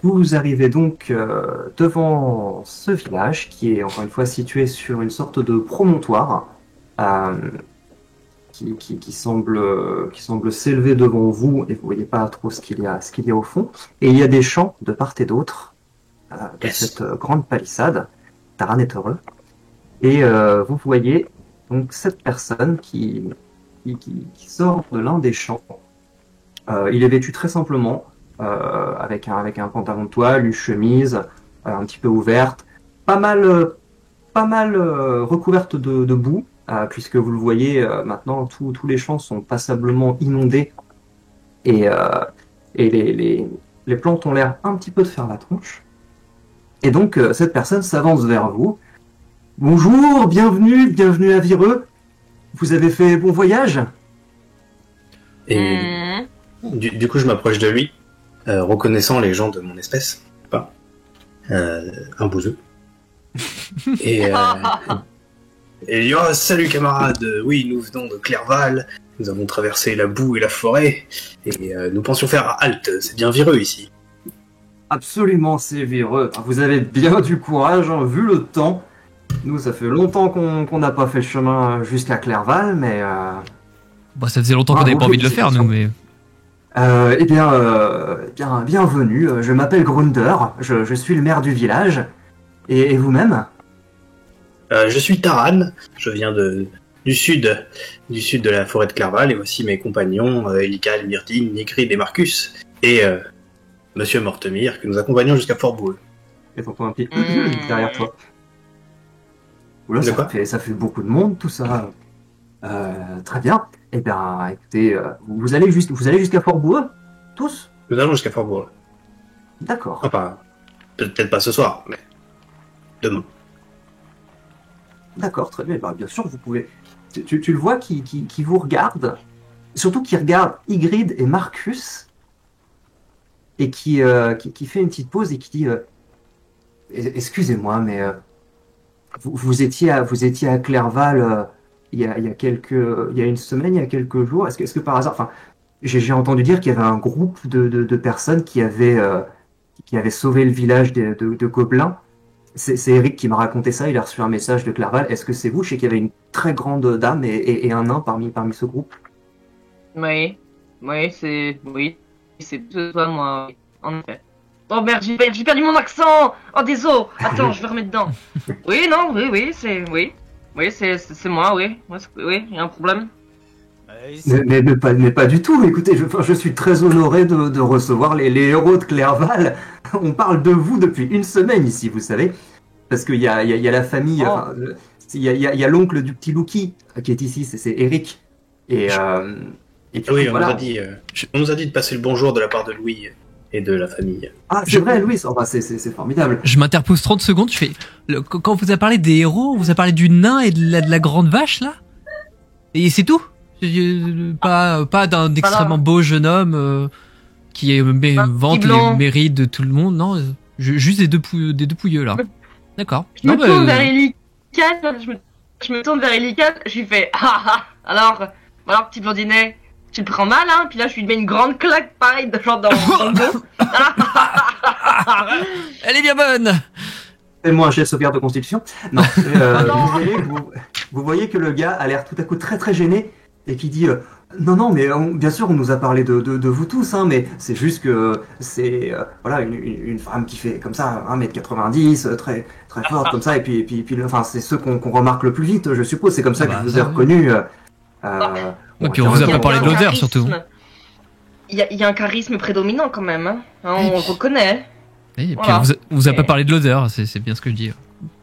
Vous arrivez donc devant ce village qui est encore une fois situé sur une sorte de promontoire euh, qui semble s'élever devant vous et vous voyez pas trop ce qu'il y a au fond. Et il y a des champs de part et d'autre de Yes. cette grande palissade. Taran est heureux. Et vous voyez donc cette personne qui sort de l'un des champs. Il est vêtu très simplement, avec un pantalon de toile, une chemise un petit peu ouverte, pas mal, recouverte de boue, puisque vous le voyez maintenant, tous les champs sont passablement inondés et, les plantes ont l'air un petit peu de faire la tronche. Et donc cette personne s'avance vers vous. Bonjour, bienvenue à Vireux. Vous avez fait bon voyage? Et du coup, je m'approche de lui, reconnaissant les gens de mon espèce, pas un bouseux. Et il dit oh, salut camarades, oui, nous venons de Clerval, nous avons traversé la boue et la forêt, et nous pensions faire halte, c'est bien vireux ici. Absolument, c'est véreux. Vous avez bien du courage, hein, vu le temps. Nous, ça fait longtemps qu'on n'a pas fait le chemin jusqu'à Clerval, mais... Bon, ça faisait longtemps qu'on n'avait pas envie de le faire, nous, mais... bienvenue. Je m'appelle Grunder, je suis le maire du village. Et vous-même? Je suis Taran, je viens du sud de la forêt de Clerval, et voici mes compagnons, Elical, Myrtine, Nigrid et Marcus, et Monsieur Mortemir, que nous accompagnons jusqu'à Fort-Boueux. Et t'entends un petit derrière toi. Oula, De quoi ça fait beaucoup de monde, tout ça. Très bien. Eh bien, écoutez, vous allez jusqu'à Fort-Boueux? Tous? Nous allons jusqu'à Fort-Boueux. D'accord. Enfin, peut-être pas ce soir, mais demain. D'accord, très bien. Bah, bien sûr, vous pouvez... Tu le vois qui vous regarde, surtout qui regarde Ygritte et Marcus, et qui fait une petite pause et qui dit excusez-moi, mais vous étiez à Clerval il y a une semaine, il y a quelques jours. Est-ce que par hasard, enfin, j'ai entendu dire qu'il y avait un groupe de personnes qui avaient sauvé le village de gobelins. C'est Eric qui m'a raconté ça, il a reçu un message de Clerval. Est-ce que c'est vous? Je sais qu'il y avait une très grande dame et un nain parmi ce groupe. Oui, c'est toi, moi, oui, en effet. Oh merde, j'ai perdu mon accent. Oh désolé. Attends, je vais remettre dedans. Oui, non, oui, c'est moi, oui, oui, il y a un problème. Mais pas du tout. Écoutez, je suis très honoré de recevoir les héros de Clerval. On parle de vous depuis une semaine ici, vous savez. Parce qu'il y a la famille, Oh. enfin, il y a l'oncle du petit Lucky qui est ici, c'est Eric. Et puis, Oui, voilà. on nous a dit de passer le bonjour de la part de Louis et de la famille. Ah, c'est vrai, Louis, oh, bah, c'est formidable. Je m'interpose 30 secondes, je fais... Quand on vous a parlé des héros, on vous a parlé du nain et de la grande vache, là? Et c'est tout? Pas d'un extrêmement beau jeune homme qui vante les blanc. mérites de tout le monde, non? Juste des deux pouilleux, là. D'accord. Je me Non, tourne vers Elican, je me tourne vers Elican, je lui fais alors petit blondinet, tu le prends mal, hein? Puis là, je lui mets une grande claque, pareil, de genre dans le dos. Elle est bien bonne! Fais-moi un jet de sauvegarde de constitution. Non. Non. Vous voyez que le gars a l'air tout à coup très très gêné et qui dit non, mais bien sûr, on nous a parlé de vous tous, hein, mais c'est juste que c'est voilà une femme qui fait comme ça 1m90, très très forte comme ça, et puis enfin c'est ceux qu'on remarque le plus vite, je suppose. C'est comme ça que je vous ai reconnu. Et puis on vous a pas parlé de l'odeur, surtout. Il y a un charisme prédominant quand même, hein. On le reconnaît. Et puis Voilà. on vous a pas parlé de l'odeur, c'est bien ce que je dis.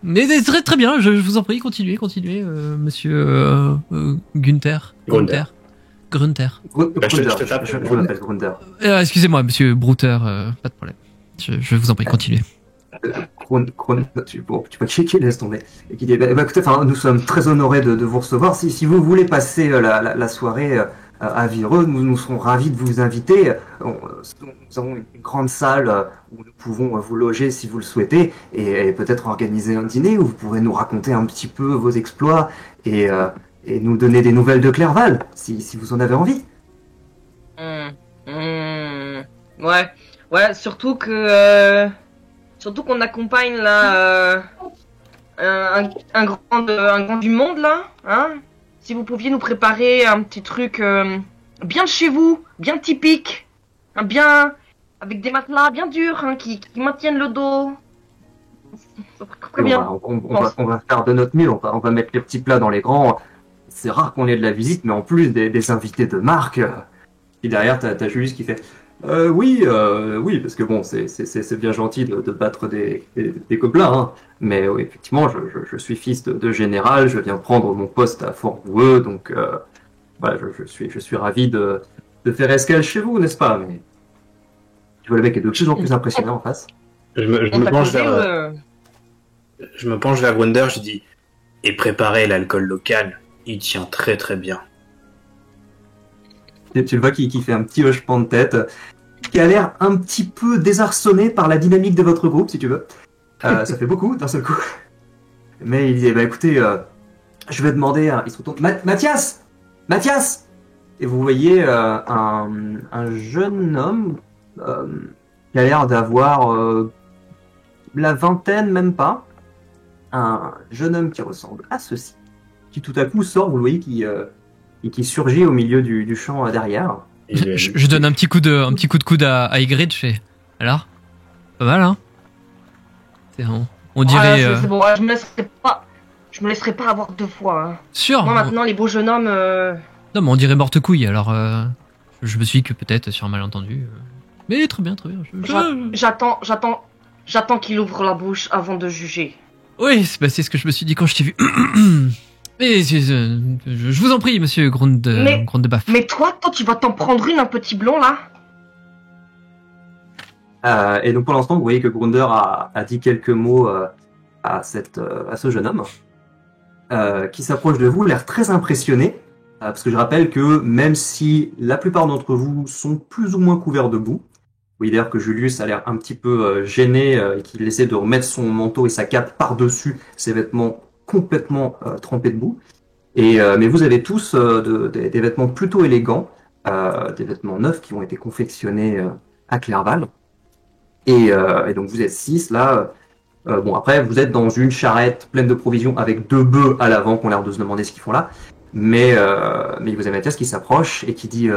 Mais c'est très très bien, je vous en prie, continuez, monsieur Gunther. Grunder. Grunder. Je tape. Je m'appelle Grunder. Excusez-moi, monsieur Brouter, pas de problème. Je vous en prie, continuez. Tu peux checker, laisse tomber. Et qui dit, écoutez, nous sommes très honorés de vous recevoir. Si vous voulez passer la soirée à Vireux, nous serons ravis de vous inviter. Nous avons une grande salle où nous pouvons vous loger si vous le souhaitez, et peut-être organiser un dîner où vous pourrez nous raconter un petit peu vos exploits et nous donner des nouvelles de Clerval, si vous en avez envie. Ouais. Ouais, surtout qu'on accompagne là un grand du monde là, hein. Si vous pouviez nous préparer un petit truc bien de chez vous, bien typique, bien avec des matelas bien durs, hein, qui maintiennent le dos. Ça serait très bien. On va faire de notre mieux, on va mettre les petits plats dans les grands. C'est rare qu'on ait de la visite, mais en plus des invités de marque. Et derrière, t'as Julius qui fait oui, parce que bon, c'est bien gentil de battre des gobelins, hein. Mais oui, effectivement, je suis fils de général, je viens prendre mon poste à Fort-Boueux, donc voilà, je suis ravi de faire escale chez vous, n'est-ce pas? Mais tu vois, le mec est de plus en plus impressionnant en face. Je me penche vers Gwender, je dis et préparer l'alcool local, il tient très très bien. Et tu le vois qui fait un petit hochement de tête, qui a l'air un petit peu désarçonné par la dynamique de votre groupe, si tu veux. Ça fait beaucoup d'un seul coup. Mais il dit, bah écoutez, je vais demander à... Il se retourne. Mathias! Mathias! Et vous voyez un jeune homme qui a l'air d'avoir la vingtaine, même pas. Un jeune homme qui ressemble à ceci. Qui tout à coup sort, vous le voyez, qui surgit au milieu du champ derrière. Je donne un petit coup de coude à Ygritte, je fais. Alors? Pas mal, hein? On dirait. C'est bon, je me laisserai pas avoir deux fois. Hein. Sûr. Moi maintenant, les beaux jeunes hommes. Non, mais on dirait morte couille. Alors, je me suis dit que peut-être sur un malentendu. Mais très bien, très bien. J'attends qu'il ouvre la bouche avant de juger. Oui, c'est ce que je me suis dit quand je t'ai vu. Mais je vous en prie, monsieur Grande de Baff. Mais toi, tu vas t'en prendre un petit blond là. Et donc pour l'instant, vous voyez que Grunder a dit quelques mots à ce jeune homme qui s'approche de vous, l'air très impressionné, parce que je rappelle que même si la plupart d'entre vous sont plus ou moins couverts de boue, vous voyez d'ailleurs que Julius a l'air un petit peu gêné et qu'il essaie de remettre son manteau et sa cape par-dessus ses vêtements complètement trempés de boue. Mais vous avez tous des vêtements plutôt élégants, des vêtements neufs qui ont été confectionnés à Clerval. Et donc vous êtes 6 là. Bon après vous êtes dans une charrette pleine de provisions avec 2 bœufs à l'avant qui ont l'air de se demander ce qu'ils font là. Mais vous avez Mathias qui s'approche et qui dit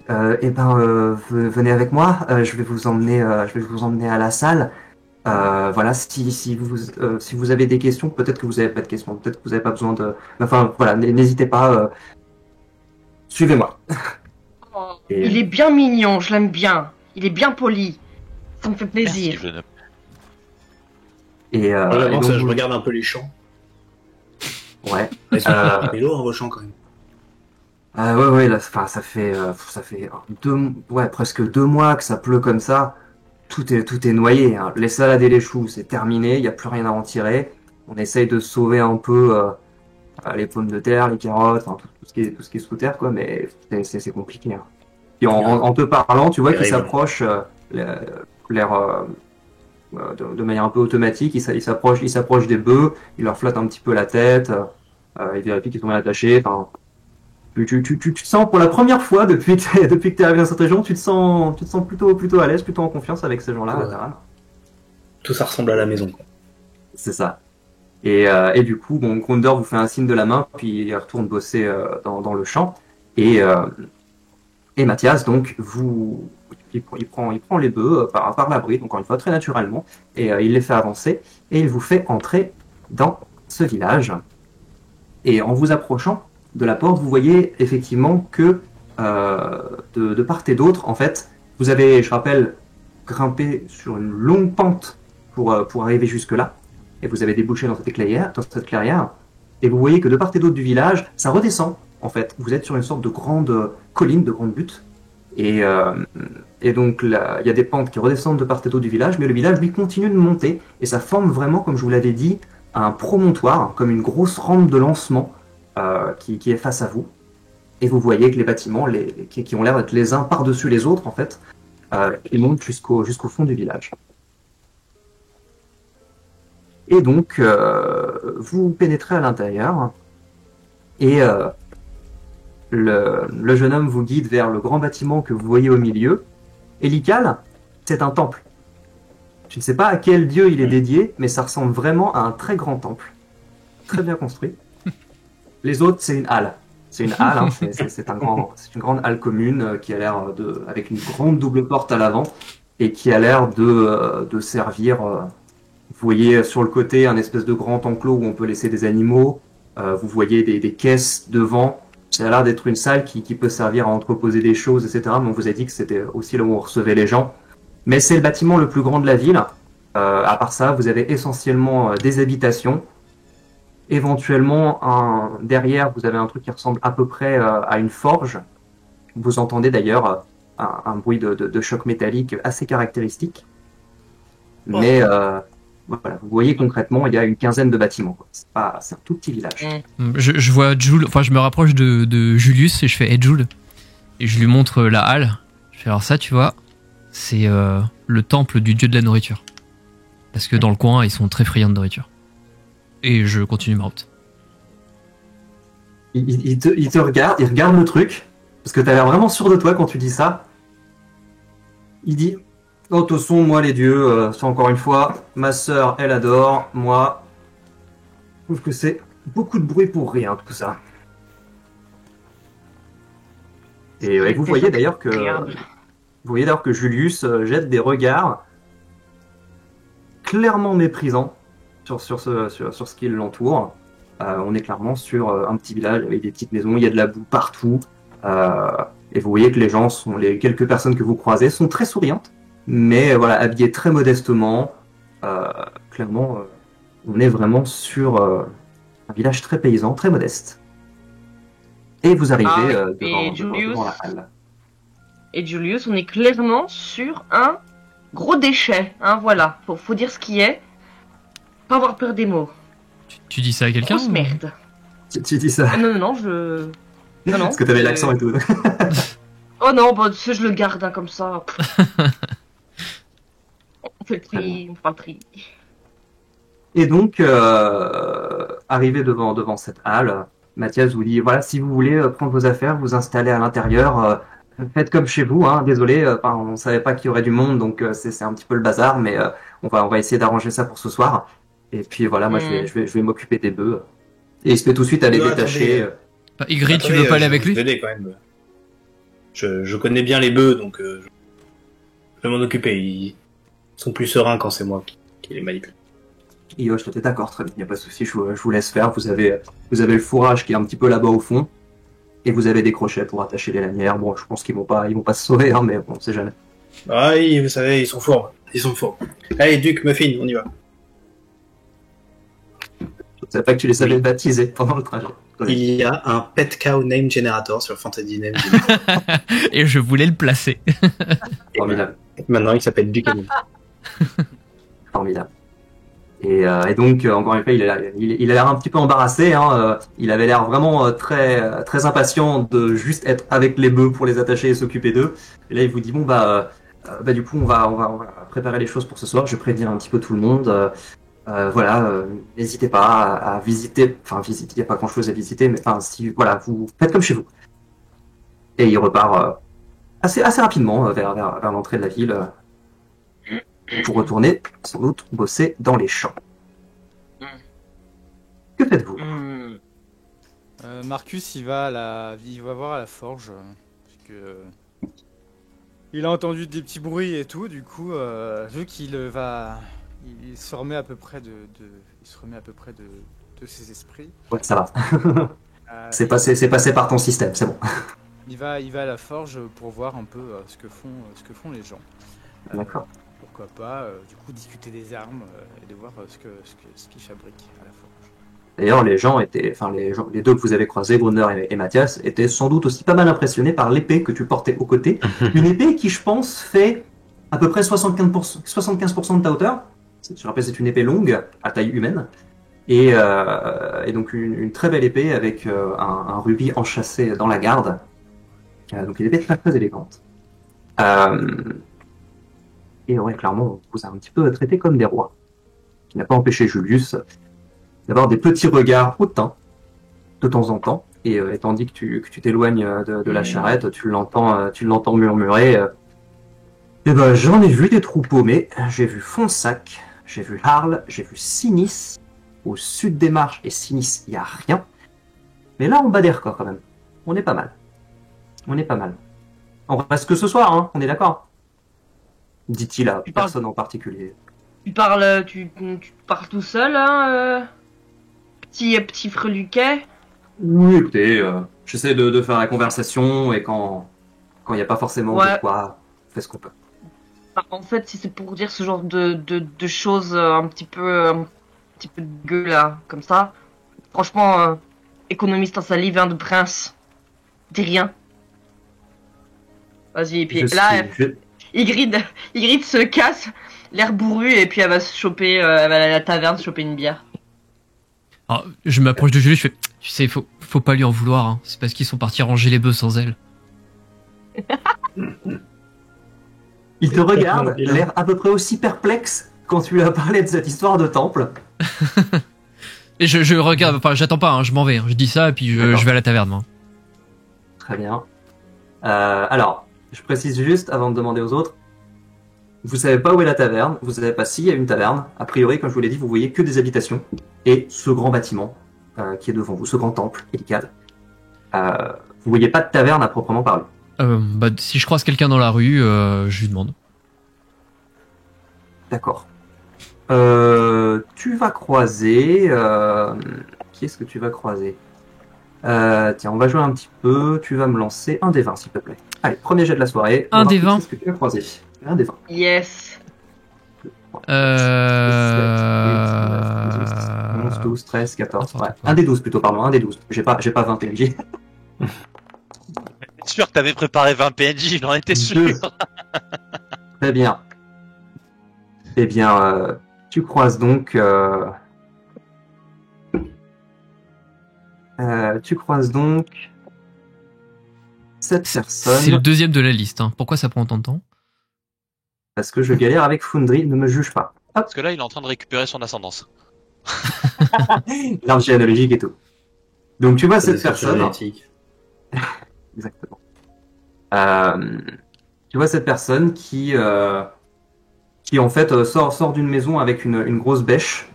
venez avec moi, je vais vous emmener à la salle. Voilà, si vous avez des questions, peut-être que vous n'avez pas de questions, peut-être que vous n'avez pas besoin de... Enfin voilà, n'hésitez pas, suivez-moi. Il est bien mignon, je l'aime bien. Il est bien poli. Ça me fait plaisir. Merci, Et je regarde un peu les champs. Ouais. C'est lourd vos champs quand même. Ouais, là, ça fait presque 2 mois que ça pleut comme ça. Tout est noyé, hein. Les salades et les choux, c'est terminé, il n'y a plus rien à en tirer. On essaye de sauver un peu les pommes de terre, les carottes, enfin, tout ce qui est sous terre, quoi, mais c'est compliqué. Hein. Et en te parlant, tu vois qu'il s'approche de manière un peu automatique, il s'approche des bœufs, il leur flatte un petit peu la tête, il vérifie qu'ils sont bien attachés, enfin... Tu te sens pour la première fois depuis que tu es arrivé dans cette région, tu te sens plutôt à l'aise, plutôt en confiance avec ces gens-là. Ouais. Tout ça ressemble à la maison, quoi. C'est ça. Et du coup, bon, Grunder vous fait un signe de la main, puis il retourne bosser dans le champ. Et Mathias, donc, il prend les bœufs par l'abri, donc encore une fois très naturellement, et il les fait avancer, et il vous fait entrer dans ce village. Et en vous approchant de la porte, vous voyez effectivement que de part et d'autre, en fait, vous avez, je rappelle, grimpé sur une longue pente pour arriver jusque-là, et vous avez débouché dans cette clairière, et vous voyez que de part et d'autre du village, ça redescend, en fait. Vous êtes sur une sorte de grande colline, de grande butte, et donc là, il y a des pentes qui redescendent de part et d'autre du village, mais le village, lui, continue de monter, et ça forme vraiment, comme je vous l'avais dit, un promontoire, comme une grosse rampe de lancement, qui est face à vous, et vous voyez que les bâtiments qui ont l'air d'être les uns par-dessus les autres en fait, ils montent jusqu'au fond du village. Et donc vous pénétrez à l'intérieur et le jeune homme vous guide vers le grand bâtiment que vous voyez au milieu. Et Lical, c'est un temple. Tu ne sais pas à quel dieu il est dédié, mais ça ressemble vraiment à un très grand temple. Très bien construit. Les autres, c'est une halle. C'est une halle, hein, c'est une grande halle commune qui a l'air avec une grande double porte à l'avant et qui a l'air de servir. Vous voyez sur le côté un espèce de grand enclos où on peut laisser des animaux. Vous voyez des caisses devant. Ça a l'air d'être une salle qui peut servir à entreposer des choses, etc. Mais on vous a dit que c'était aussi là où on recevait les gens. Mais c'est le bâtiment le plus grand de la ville. À part ça, vous avez essentiellement des habitations. Éventuellement, derrière, vous avez un truc qui ressemble à peu près à une forge. Vous entendez d'ailleurs un bruit de choc métallique assez caractéristique. Mais voilà, vous voyez concrètement, il y a une quinzaine de bâtiments, quoi. C'est un tout petit village. Je vois Jules, enfin je me rapproche de Julius et je fais « Hey Jules !» et je lui montre la halle. Je fais « Alors ça, tu vois, c'est le temple du dieu de la nourriture. » Parce que dans le coin, ils sont très friands de nourriture. Et je continue ma route. Il te regarde, il regarde le truc, parce que t'as l'air vraiment sûr de toi quand tu dis ça. Il dit... Oh, de toute façon, moi, les dieux, c'est encore une fois, ma sœur, elle adore, moi, je trouve que c'est beaucoup de bruit pour rien, tout ça. Et vous voyez d'ailleurs que Julius jette des regards clairement méprisants sur ce qui l'entoure. On est clairement sur un petit village avec des petites maisons, il y a de la boue partout. Et vous voyez que les quelques personnes que vous croisez sont très souriantes. Mais voilà, habillé très modestement. Clairement, on est vraiment sur un village très paysan, très modeste. Et vous arrivez devant la halle. Et Julius, on est clairement sur un gros déchet. Hein, voilà, faut dire ce qui est. Pas avoir peur des mots. Tu dis ça à quelqu'un Grosse merde. Tu dis ça. Non, Non, parce que t'avais l'accent et tout. Oh non, bah, tu sais, je le garde hein, comme ça. On fait le tri. Et donc, arrivé devant cette halle, Mathias vous dit, voilà, si vous voulez prendre vos affaires, vous installer à l'intérieur, faites comme chez vous, hein, désolé, on savait pas qu'il y aurait du monde, donc c'est un petit peu le bazar, mais on va essayer d'arranger ça pour ce soir. Et puis voilà, moi je vais m'occuper des bœufs. Et il se met tout de suite à les détacher. Ygritte, tu veux pas aller avec lui? Quand même. Je connais bien les bœufs, donc je vais m'en occuper. Ils sont plus sereins quand c'est moi qui les manipule. Yosh, t'es d'accord, très bien, y a pas de souci, je vous laisse faire. Vous avez le fourrage qui est un petit peu là-bas au fond, et vous avez des crochets pour attacher les lanières. Bon, je pense qu'ils vont pas se sauver, hein, mais bon, on sait jamais. Ah oui, vous savez, ils sont forts. Allez, Duc, Muffin, on y va. Je savais pas que tu les savais baptiser pendant le trajet. Il y a un pet cow name generator sur Fantasy Name. Et je voulais le placer. Formidable. Maintenant, il s'appelle Duc Emile. Formidable. Et donc, encore une fois, il a l'air un petit peu embarrassé. Hein, il avait l'air vraiment très, très impatient de juste être avec les bœufs pour les attacher et s'occuper d'eux. Et là, il vous dit, bon, du coup, on va préparer les choses pour ce soir. Je vais prévenir un petit peu tout le monde. Voilà, n'hésitez pas à visiter. Enfin, visiter, il n'y a pas grand-chose à visiter, mais enfin, si, voilà, vous faites comme chez vous. Et il repart assez rapidement vers l'entrée de la ville. Pour retourner, sans doute, bosser dans les champs. Que faites-vous? Marcus, il va voir à la forge, parce que il a entendu des petits bruits et tout. Du coup, vu qu'il il se remet à peu près de ses esprits. Ouais, ça va. C'est passé par ton système, c'est bon. Il va à la forge pour voir un peu ce que font les gens. D'accord. Pourquoi pas, du coup, discuter des armes et de voir ce qu'ils fabriquent à la forge. D'ailleurs, les deux que vous avez croisés, Brunner et Mathias, étaient sans doute aussi pas mal impressionnés par l'épée que tu portais aux côtés. Une épée qui, je pense, fait à peu près 75% de ta hauteur. Je rappelle, c'est une épée longue, à taille humaine. Et donc une très belle épée avec un rubis enchâssé dans la garde. Donc une épée très très élégante. Et ouais, clairement, on vous a un petit peu traité comme des rois. Ce qui n'a pas empêché Julius d'avoir des petits regards hautains de temps en temps. Et tandis que tu t'éloignes de la charrette, tu l'entends murmurer. Eh ben, j'en ai vu des troupeaux, mais j'ai vu Fonsac, j'ai vu Arles, j'ai vu Sinis. Au sud des marches et Sinis, il n'y a rien. Mais là, on bat des records quand même. On est pas mal. On est pas mal. On reste que ce soir, hein, on est d'accord? Dit-il à personne en particulier. Tu parles tout seul, hein, petit freluquet? Oui, écoutez, j'essaie de faire la conversation et quand il n'y a pas forcément de quoi, on fait ce qu'on peut. En fait, si c'est pour dire ce genre de choses un petit peu gueule là, comme ça, franchement, économiste en salive, hein, de prince, dis rien. Vas-y, et puis Ygritte se casse, l'air bourru, et puis elle va se choper, elle va aller à la taverne choper une bière. Alors, je m'approche de Julie, je fais, tu sais, faut pas lui en vouloir, hein. C'est parce qu'ils sont partis ranger les bœufs sans elle. Il te regarde, l'air à peu près aussi perplexe quand tu lui as parlé de cette histoire de temple. Et je regarde, enfin j'attends pas, hein, je m'en vais, hein. Je dis ça et puis je vais à la taverne, moi. Très bien. Alors, je précise juste avant de demander aux autres, vous savez pas où est la taverne, vous savez pas s'il y a une taverne. A priori, comme je vous l'ai dit, vous voyez que des habitations et ce grand bâtiment qui est devant vous, ce grand temple Hélicade. Vous voyez pas de taverne à proprement parler. Bah, si je croise quelqu'un dans la rue, je lui demande. D'accord. Tu vas croiser... Qui est-ce que tu vas croiser? Tiens, on va jouer un petit peu. Tu vas me lancer un des 20, s'il te plaît. Allez, premier jet de la soirée. Un des 20. Qu'est-ce que tu vas croiser? Un des 20. Yes. 11, 12, 13, 14. Ouais. Un des 12 plutôt, pardon. Un des 12. J'ai pas 20 PNJ. Sûr que t'avais préparé 20 PNJ, j'en étais sûr. Très bien. Eh bien, tu croises donc... cette personne. C'est le deuxième de la liste, hein. Pourquoi ça prend autant de temps? Parce que je galère avec Foundry, ne me juge pas. Hop. Parce que là, il est en train de récupérer son ascendance. L'arche analogique et tout. Donc tu vois cette personne. Exactement. Tu vois cette personne qui en fait sort d'une maison avec une grosse bêche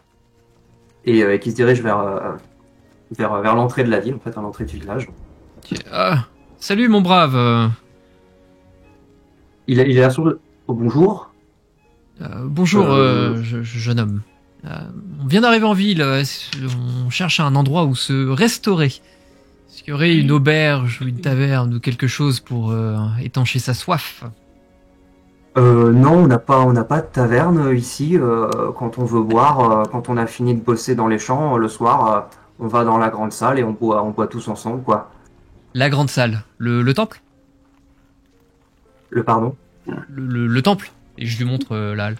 et qui se dirige vers l'entrée de la ville, en fait, à l'entrée du village. Salut mon brave. Il est là sur le... Oh, bonjour. Bonjour, jeune homme. On vient d'arriver en ville. On cherche un endroit où se restaurer. Est-ce qu'il y aurait une auberge ou une taverne ou quelque chose pour étancher sa soif? Non, on n'a pas de taverne ici. Quand on veut boire, quand on a fini de bosser dans les champs le soir, on va dans la grande salle et on boit tous ensemble, quoi. La grande salle, le temple? Le pardon? Le temple. Et je lui montre la halle.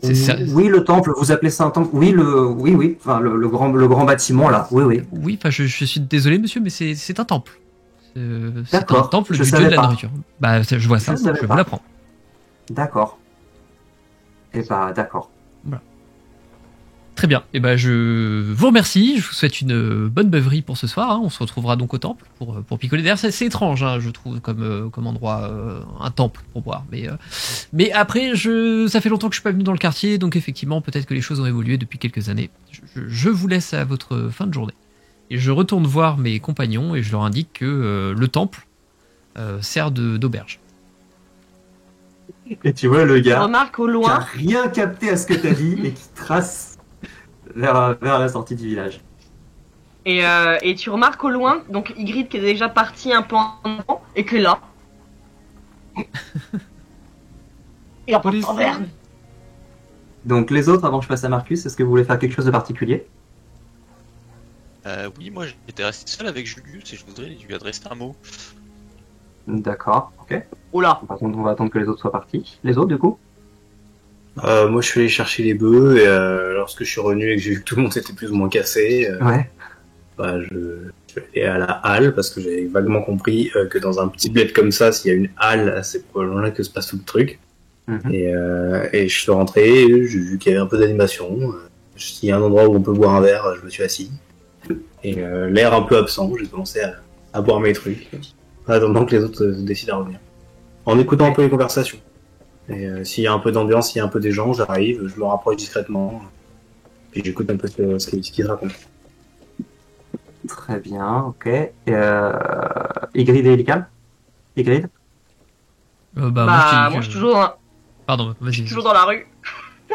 Oui, le temple. Vous appelez ça un temple? Oui, oui. Enfin, le grand bâtiment là. Oui. Oui, enfin, je suis désolé, monsieur, mais c'est un temple. C'est un D'accord. temple Je du dieu savais de la pas. nourriture. Bah, je vois ça. Je vous l'apprends. D'accord. Eh bah, d'accord. Très bien. Et ben, je vous remercie. Je vous souhaite une bonne beuverie pour ce soir, hein. On se retrouvera donc au temple pour picoler. D'ailleurs, c'est étrange, hein, je trouve, comme endroit, un temple pour boire. Mais après, ça fait longtemps que je suis pas venu dans le quartier, donc effectivement, peut-être que les choses ont évolué depuis quelques années. Je vous laisse à votre fin de journée. Et je retourne voir mes compagnons et je leur indique que le temple sert d'auberge. Et tu vois le gars Remarque au qui a loin. rien capté à ce que t'as dit et qui trace vers la sortie du village. Et tu remarques au loin, donc Ygritte qui est déjà parti un peu en avant, et que là. Et en taverne. Donc les autres, avant que je passe à Marcus, est-ce que vous voulez faire quelque chose de particulier? Oui, moi j'étais resté seul avec Julius et je voudrais lui adresser un mot. D'accord, ok. Oula. On va attendre que les autres soient partis. Les autres, du coup? Moi, je suis allé chercher les bœufs et lorsque je suis revenu et que j'ai vu que tout le monde s'était plus ou moins cassé, Ouais. je suis allé à la halle parce que j'avais vaguement compris que dans un petit bled comme ça, s'il y a une halle, c'est probablement là que se passe tout le truc. Mm-hmm. Et je suis rentré, j'ai vu qu'il y avait un peu d'animation. S'il y a un endroit où on peut boire un verre, je me suis assis. Et l'air un peu absent, j'ai commencé à boire mes trucs, en attendant que les autres décident à revenir. en écoutant un peu les conversations. Et s'il y a un peu d'ambiance, s'il y a un peu des gens, j'arrive, je me rapproche discrètement, puis j'écoute un peu ce qu'ils racontent. Très bien, ok. Ygritte et Elical? Ygritte? Moi, Moi, je suis toujours dans, Pardon, je vas-y. suis toujours dans la rue. Je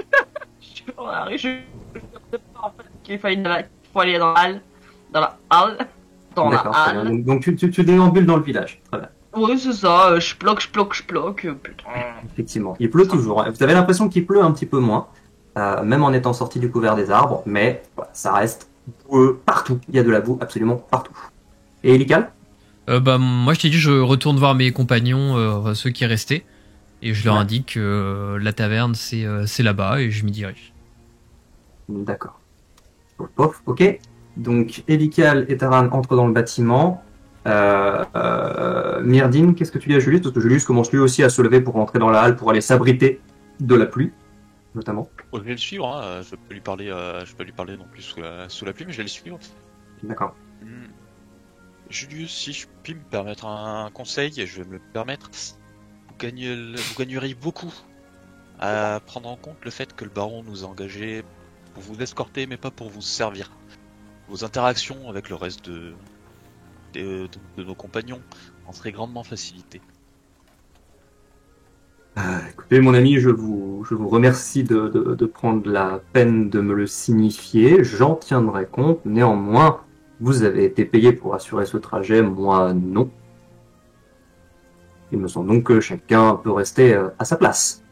suis toujours dans la rue. Je sais pas en fait qu'il faut aller dans la halle. Dans la halle. Dans la D'accord, très bien. halle. Donc tu déambules dans le village. Très bien. Oui, c'est ça. Je bloque. Putain. Effectivement. Il pleut toujours. Vous avez l'impression qu'il pleut un petit peu moins, même en étant sorti du couvert des arbres, mais voilà, ça reste boueux partout. Il y a de la boue absolument partout. Et Elical? Moi, je t'ai dit, je retourne voir mes compagnons, ceux qui restaient, et je leur Ouais. indique que la taverne, c'est là-bas, et je m'y dirige. D'accord. Pof, pof, ok. Donc Elical et Taran entrent dans le bâtiment. Myrdine, qu'est-ce que tu dis à Julius? Parce que Julius commence lui aussi à se lever pour rentrer dans la halle pour aller s'abriter de la pluie, notamment. Je vais le suivre, hein. Je peux lui parler non plus sous la pluie, mais je vais le suivre. D'accord. Hmm. Julius, si je puis me permettre un conseil, je vais me le permettre. Vous gagneriez beaucoup à prendre en compte le fait que le baron nous a engagés pour vous escorter, mais pas pour vous servir. Vos interactions avec le reste de nos compagnons en seraient grandement facilitées. Écoutez, mon ami, je vous remercie de prendre la peine de me le signifier. J'en tiendrai compte. Néanmoins, vous avez été payé pour assurer ce trajet, moi non. Il me semble donc que chacun peut rester à sa place.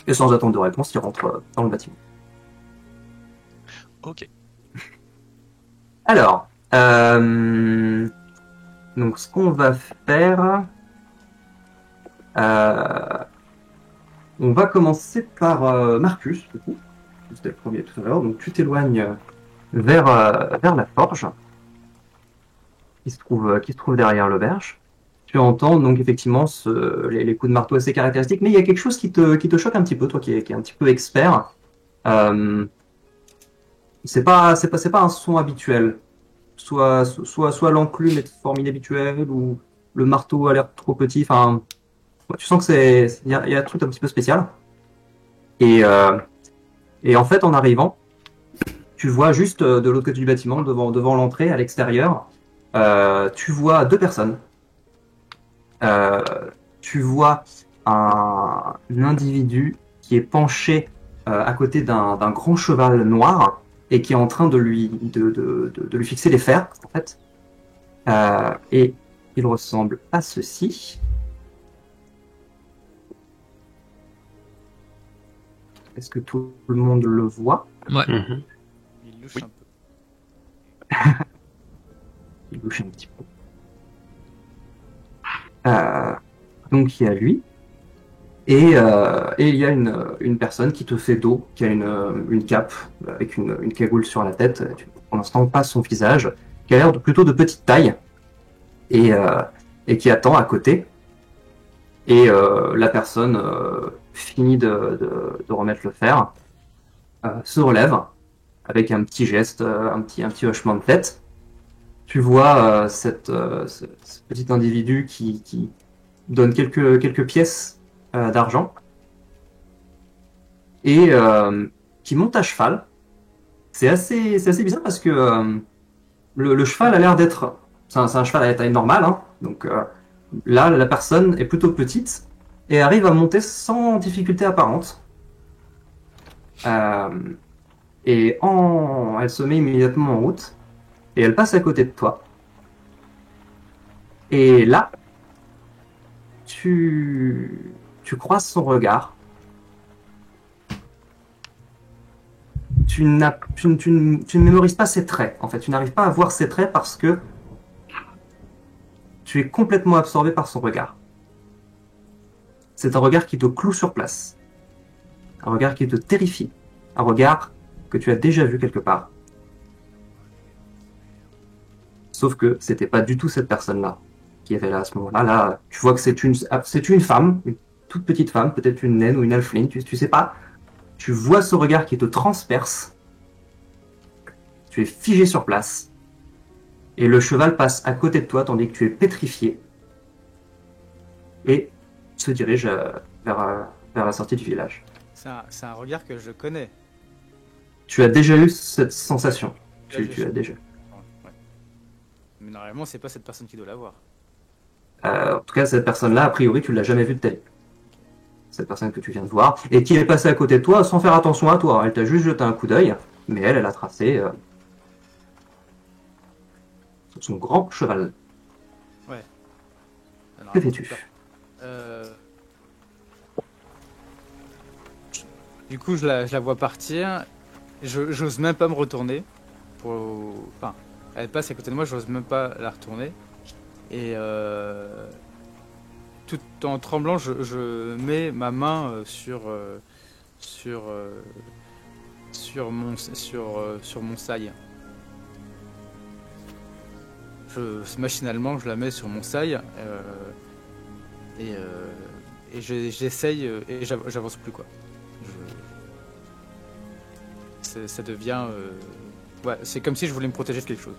Et sans attendre de réponse, il rentre dans le bâtiment. Ok. Alors, donc ce qu'on va faire, on va commencer par Marcus, du coup. C'était le premier tout à l'heure. Donc tu t'éloignes vers la forge, qui se trouve derrière l'auberge. Tu entends donc effectivement les coups de marteau assez caractéristiques, mais il y a quelque chose qui te choque un petit peu, toi qui est un petit peu expert. C'est pas un son habituel. Soit l'enclume est de forme inhabituelle, ou le marteau a l'air trop petit. Enfin, ouais, tu sens que il y a un truc un petit peu spécial. Et en fait, en arrivant, tu vois juste de l'autre côté du bâtiment, devant l'entrée, à l'extérieur, tu vois deux personnes. Tu vois un individu qui est penché à côté d'un grand cheval noir et qui est en train de lui fixer les fers, en fait. Et il ressemble à ceci. Est-ce que tout le monde le voit? Ouais. Mhm. Il louche Oui. un peu. Il bouge un petit peu. Donc il y a lui. Et il y a une personne qui te fait dos, qui a une cape avec une cagoule sur la tête. Tu ne vois pour l'instant pas son visage, qui a l'air plutôt de petite taille et qui attend à côté. Et la personne finit de remettre le fer, se relève avec un petit geste, un petit hochement de tête. Tu vois ce petit individu qui donne quelques pièces d'argent et qui monte à cheval. C'est assez bizarre parce que le cheval a l'air d'être... C'est un cheval à la taille normale, hein, donc là, la personne est plutôt petite et arrive à monter sans difficulté apparente. Et elle se met immédiatement en route et elle passe à côté de toi. Et là, tu croises son regard. Tu ne mémorises pas ses traits, en fait. Tu n'arrives pas à voir ses traits parce que tu es complètement absorbé par son regard. C'est un regard qui te cloue sur place. Un regard qui te terrifie. Un regard que tu as déjà vu quelque part. Sauf que c'était pas du tout cette personne-là qui avait là à ce moment-là. Là, tu vois que c'est une femme, une toute petite femme, peut-être une naine ou une halfling, tu sais pas. Tu vois ce regard qui te transperce. Tu es figé sur place. Et le cheval passe à côté de toi tandis que tu es pétrifié et se dirige vers la sortie du village. C'est un regard que je connais. Tu as déjà eu cette sensation. Ouais, Tu as déjà. Ouais. Mais normalement, c'est pas cette personne qui doit l'avoir. En tout cas, cette personne-là, a priori, tu l'as jamais vue de ta vie. Cette personne que tu viens de voir, et qui est passée à côté de toi sans faire attention à toi. Elle t'a juste jeté un coup d'œil, mais elle a tracé son grand cheval. Ouais. Que fais-tu? Du coup, je la vois partir. J'ose même pas me retourner. Enfin, elle passe à côté de moi, j'ose même pas la retourner. Et tout en tremblant, je mets ma main sur mon saille. Machinalement, je la mets sur mon saille et j'essaye et j'avance plus quoi. Ça devient ouais, c'est comme si je voulais me protéger de quelque chose.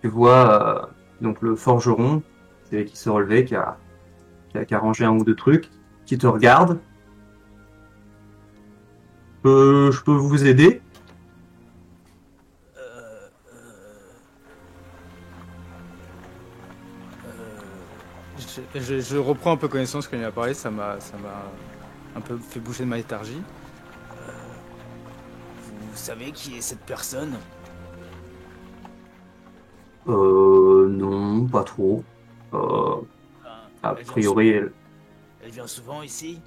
Tu vois donc le forgeron qui s'est relevé, qui a rangé un ou deux trucs, qui te regarde. Je peux vous aider? Je reprends un peu connaissance quand il m'a parlé, ça m'a un peu fait bouger de ma léthargie. Vous savez qui est cette personne? Non, pas trop. A priori, Elle vient souvent ici?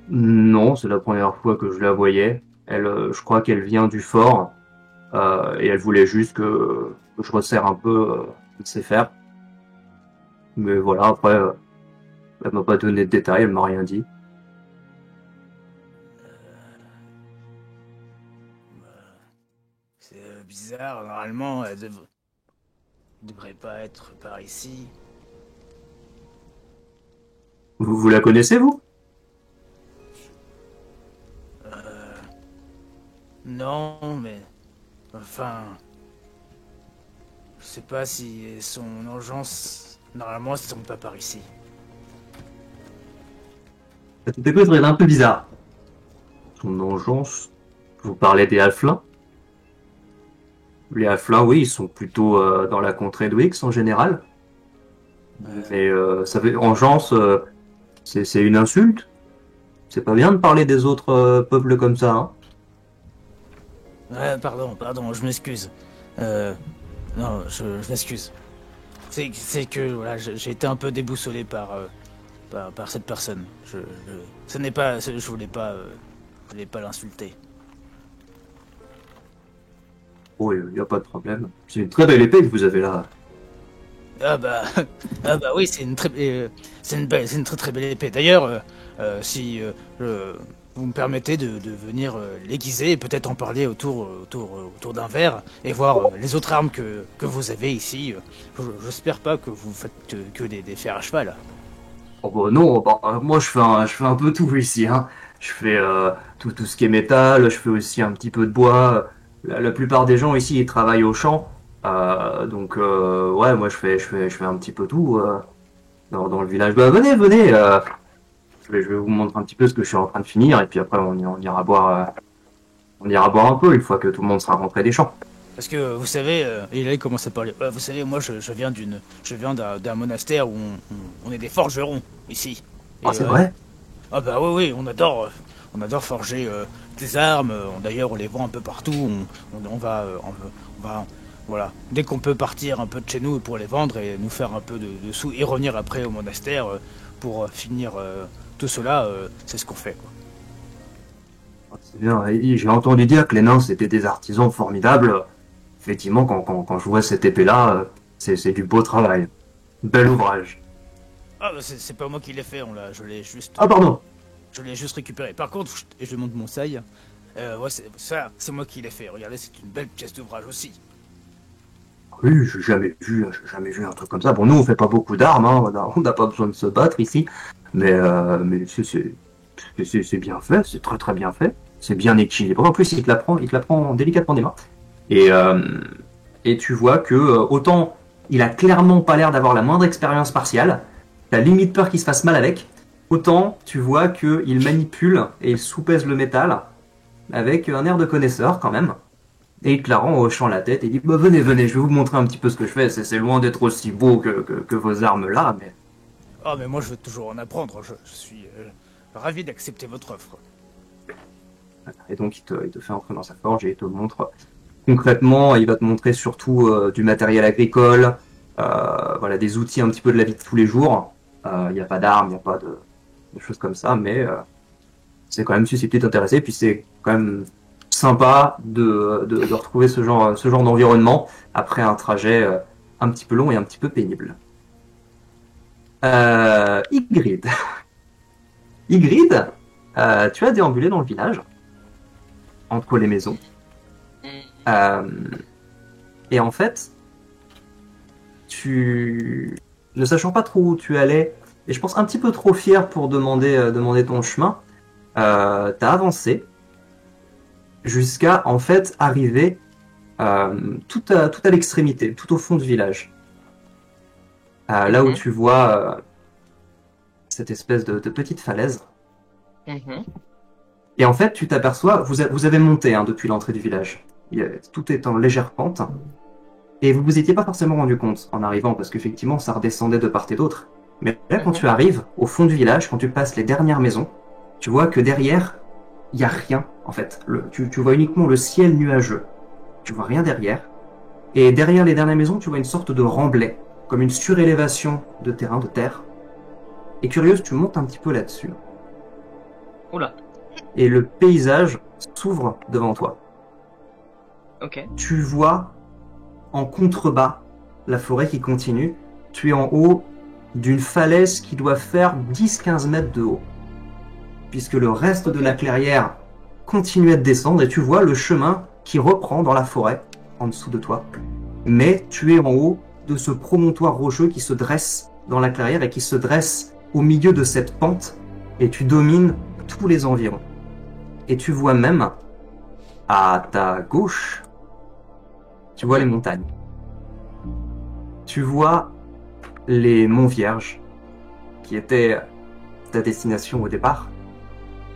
non, c'est la première fois que je la voyais. Je crois qu'elle vient du fort, et elle voulait juste que je resserre un peu de ses fers. Mais voilà, après, elle m'a pas donné de détails, elle m'a rien dit. C'est bizarre, normalement, elle devrait pas être par ici. Vous la connaissez, vous? Non, mais... Enfin... Je sais pas si son engeance... Normalement, elle tombe pas par ici. Cette écoute est un peu bizarre. Son engeance... Vous parlez des halflins? Les halflins, oui, ils sont plutôt dans la contrée de Wix en général. Mais ça fait engeance, c'est une insulte. C'est pas bien de parler des autres peuples comme ça, hein. Ouais, pardon, je m'excuse. Non, je m'excuse. C'est que voilà, j'ai été un peu déboussolé par cette personne. Je voulais pas l'insulter. Oui, y a pas de problème. C'est une très belle épée que vous avez là. Ah bah oui, c'est une très très belle épée. D'ailleurs, si vous me permettez de venir l'aiguiser et peut-être en parler autour d'un verre et voir les autres armes que vous avez ici. J'espère pas que vous faites que des fers à cheval. Oh bah non, moi je fais un peu tout ici, hein. Je fais tout ce qui est métal, je fais aussi un petit peu de bois. La plupart des gens ici ils travaillent au champ, donc ouais, moi je fais un petit peu tout dans le village. Bah venez, je vais vous montrer un petit peu ce que je suis en train de finir et puis après on ira boire un peu une fois que tout le monde sera rentré des champs. Parce que vous savez, et là il commence à parler. Vous savez, moi je viens d'un monastère où on est des forgerons ici. Ah c'est vrai? Ah bah oui, on adore forger des armes. D'ailleurs, on les vend un peu partout. On va, voilà. Dès qu'on peut partir un peu de chez nous pour les vendre et nous faire un peu de sous et revenir après au monastère pour finir tout cela, c'est ce qu'on fait, quoi. Ah, c'est bien. Et j'ai entendu dire que les nains c'était des artisans formidables. Effectivement, quand je vois cette épée-là, c'est du beau travail. Bel ouvrage. Ah bah c'est pas moi qui l'ai fait. Je l'ai juste. Ah pardon. Je l'ai juste récupéré. Par contre, et je monte mon saille. Ouais, c'est moi qui l'ai fait. Regardez, c'est une belle pièce d'ouvrage aussi. Oui, j'ai jamais vu un truc comme ça. Bon, nous, on fait pas beaucoup d'armes, hein. On n'a pas besoin de se battre ici. Mais c'est bien fait, c'est très très bien fait. c'est bien équilibré. En plus, il te la prend délicatement des mains. Et tu vois que autant il a clairement pas l'air d'avoir la moindre expérience martiale, t'as limite peur qu'il se fasse mal avec, autant tu vois qu'il manipule et il soupèse le métal avec un air de connaisseur quand même. Et il te la rend en hochant la tête et dit bah, venez, je vais vous montrer un petit peu ce que je fais. C'est loin d'être aussi beau que vos armes là, mais... Ah, mais moi je veux toujours en apprendre, je suis ravi d'accepter votre offre. Et donc il te fait entrer dans sa forge et il te montre concrètement, il va te montrer surtout du matériel agricole, voilà, des outils un petit peu de la vie de tous les jours. Il n'y a pas d'armes, il n'y a pas de choses comme ça, mais c'est quand même susceptible d'intéresser. Puis c'est quand même sympa de retrouver ce genre d'environnement après un trajet un petit peu long et un petit peu pénible. Ygritte. Ygritte, tu as déambulé dans le village, entre les maisons. Et en fait, tu, ne sachant pas trop où tu allais, et je pense un petit peu trop fier pour demander ton chemin, t'as avancé jusqu'à en fait arriver tout à l'extrémité, tout au fond du village. Là où tu vois cette espèce de petite falaise. Et en fait, tu t'aperçois, vous avez monté depuis l'entrée du village. Tout est en légère pente. Et vous vous étiez pas forcément rendu compte en arrivant, parce qu'effectivement, ça redescendait de part et d'autre. Mais là, quand tu arrives au fond du village, quand tu passes les dernières maisons, tu vois que derrière, il n'y a rien, en fait. Tu vois uniquement le ciel nuageux. Tu vois rien derrière. Et derrière les dernières maisons, tu vois une sorte de remblai, comme une surélévation de terrain, de terre. Et curieuse, tu montes un petit peu là-dessus. Oula. Et le paysage s'ouvre devant toi. Ok. Tu vois en contrebas la forêt qui continue. Tu es en haut d'une falaise qui doit faire 10-15 mètres de haut. Puisque le reste de la clairière continue à descendre et tu vois le chemin qui reprend dans la forêt en dessous de toi. Mais tu es en haut de ce promontoire rocheux qui se dresse dans la clairière et qui se dresse au milieu de cette pente et tu domines tous les environs. Et tu vois même à ta gauche, tu vois les montagnes. Tu vois les monts Vierges qui étaient ta destination au départ.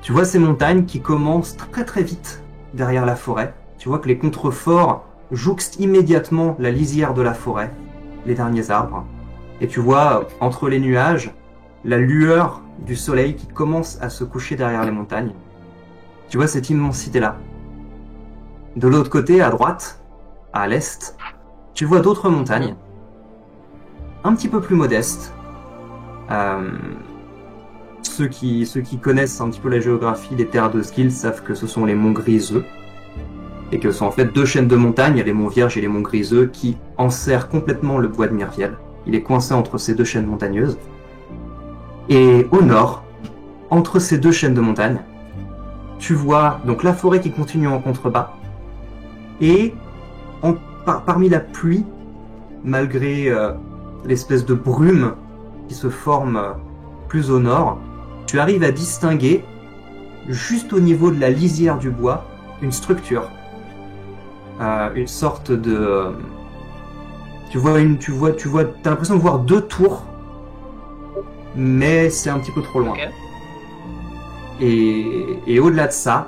Tu vois ces montagnes qui commencent très très vite derrière la forêt. Tu vois que les contreforts jouxtent immédiatement la lisière de la forêt, les derniers arbres. Et tu vois, entre les nuages, la lueur du soleil qui commence à se coucher derrière les montagnes. Tu vois cette immensité-là. De l'autre côté, à droite, à l'est, tu vois d'autres montagnes, un petit peu plus modestes. Ceux qui connaissent un petit peu la géographie des terres de Skil savent que ce sont les monts Griseux, et que ce sont en fait deux chaînes de montagnes, les monts Vierges et les monts Griseux, qui enserrent complètement le bois de Myrviel. Il est coincé entre ces deux chaînes montagneuses. Et au nord, entre ces deux chaînes de montagnes, tu vois donc la forêt qui continue en contrebas, et parmi la pluie, malgré l'espèce de brume qui se forme plus au nord, tu arrives à distinguer, juste au niveau de la lisière du bois, une structure. Une sorte de... t'as l'impression de voir deux tours, mais c'est un petit peu trop loin. Okay. Et au-delà de ça,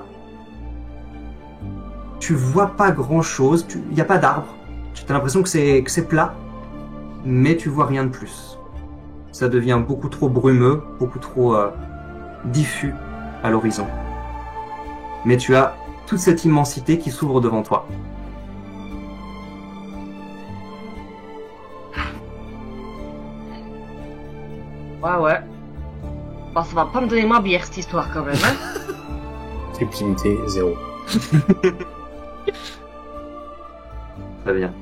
tu vois pas grand-chose, il n'y a pas d'arbre. Tu as l'impression que c'est plat, mais tu vois rien de plus. Ça devient beaucoup trop brumeux, beaucoup trop diffus à l'horizon. Mais tu as toute cette immensité qui s'ouvre devant toi. Ouais. Bon, ça va pas me donner ma bière cette histoire quand même, hein. Subtilité 0. Très bien.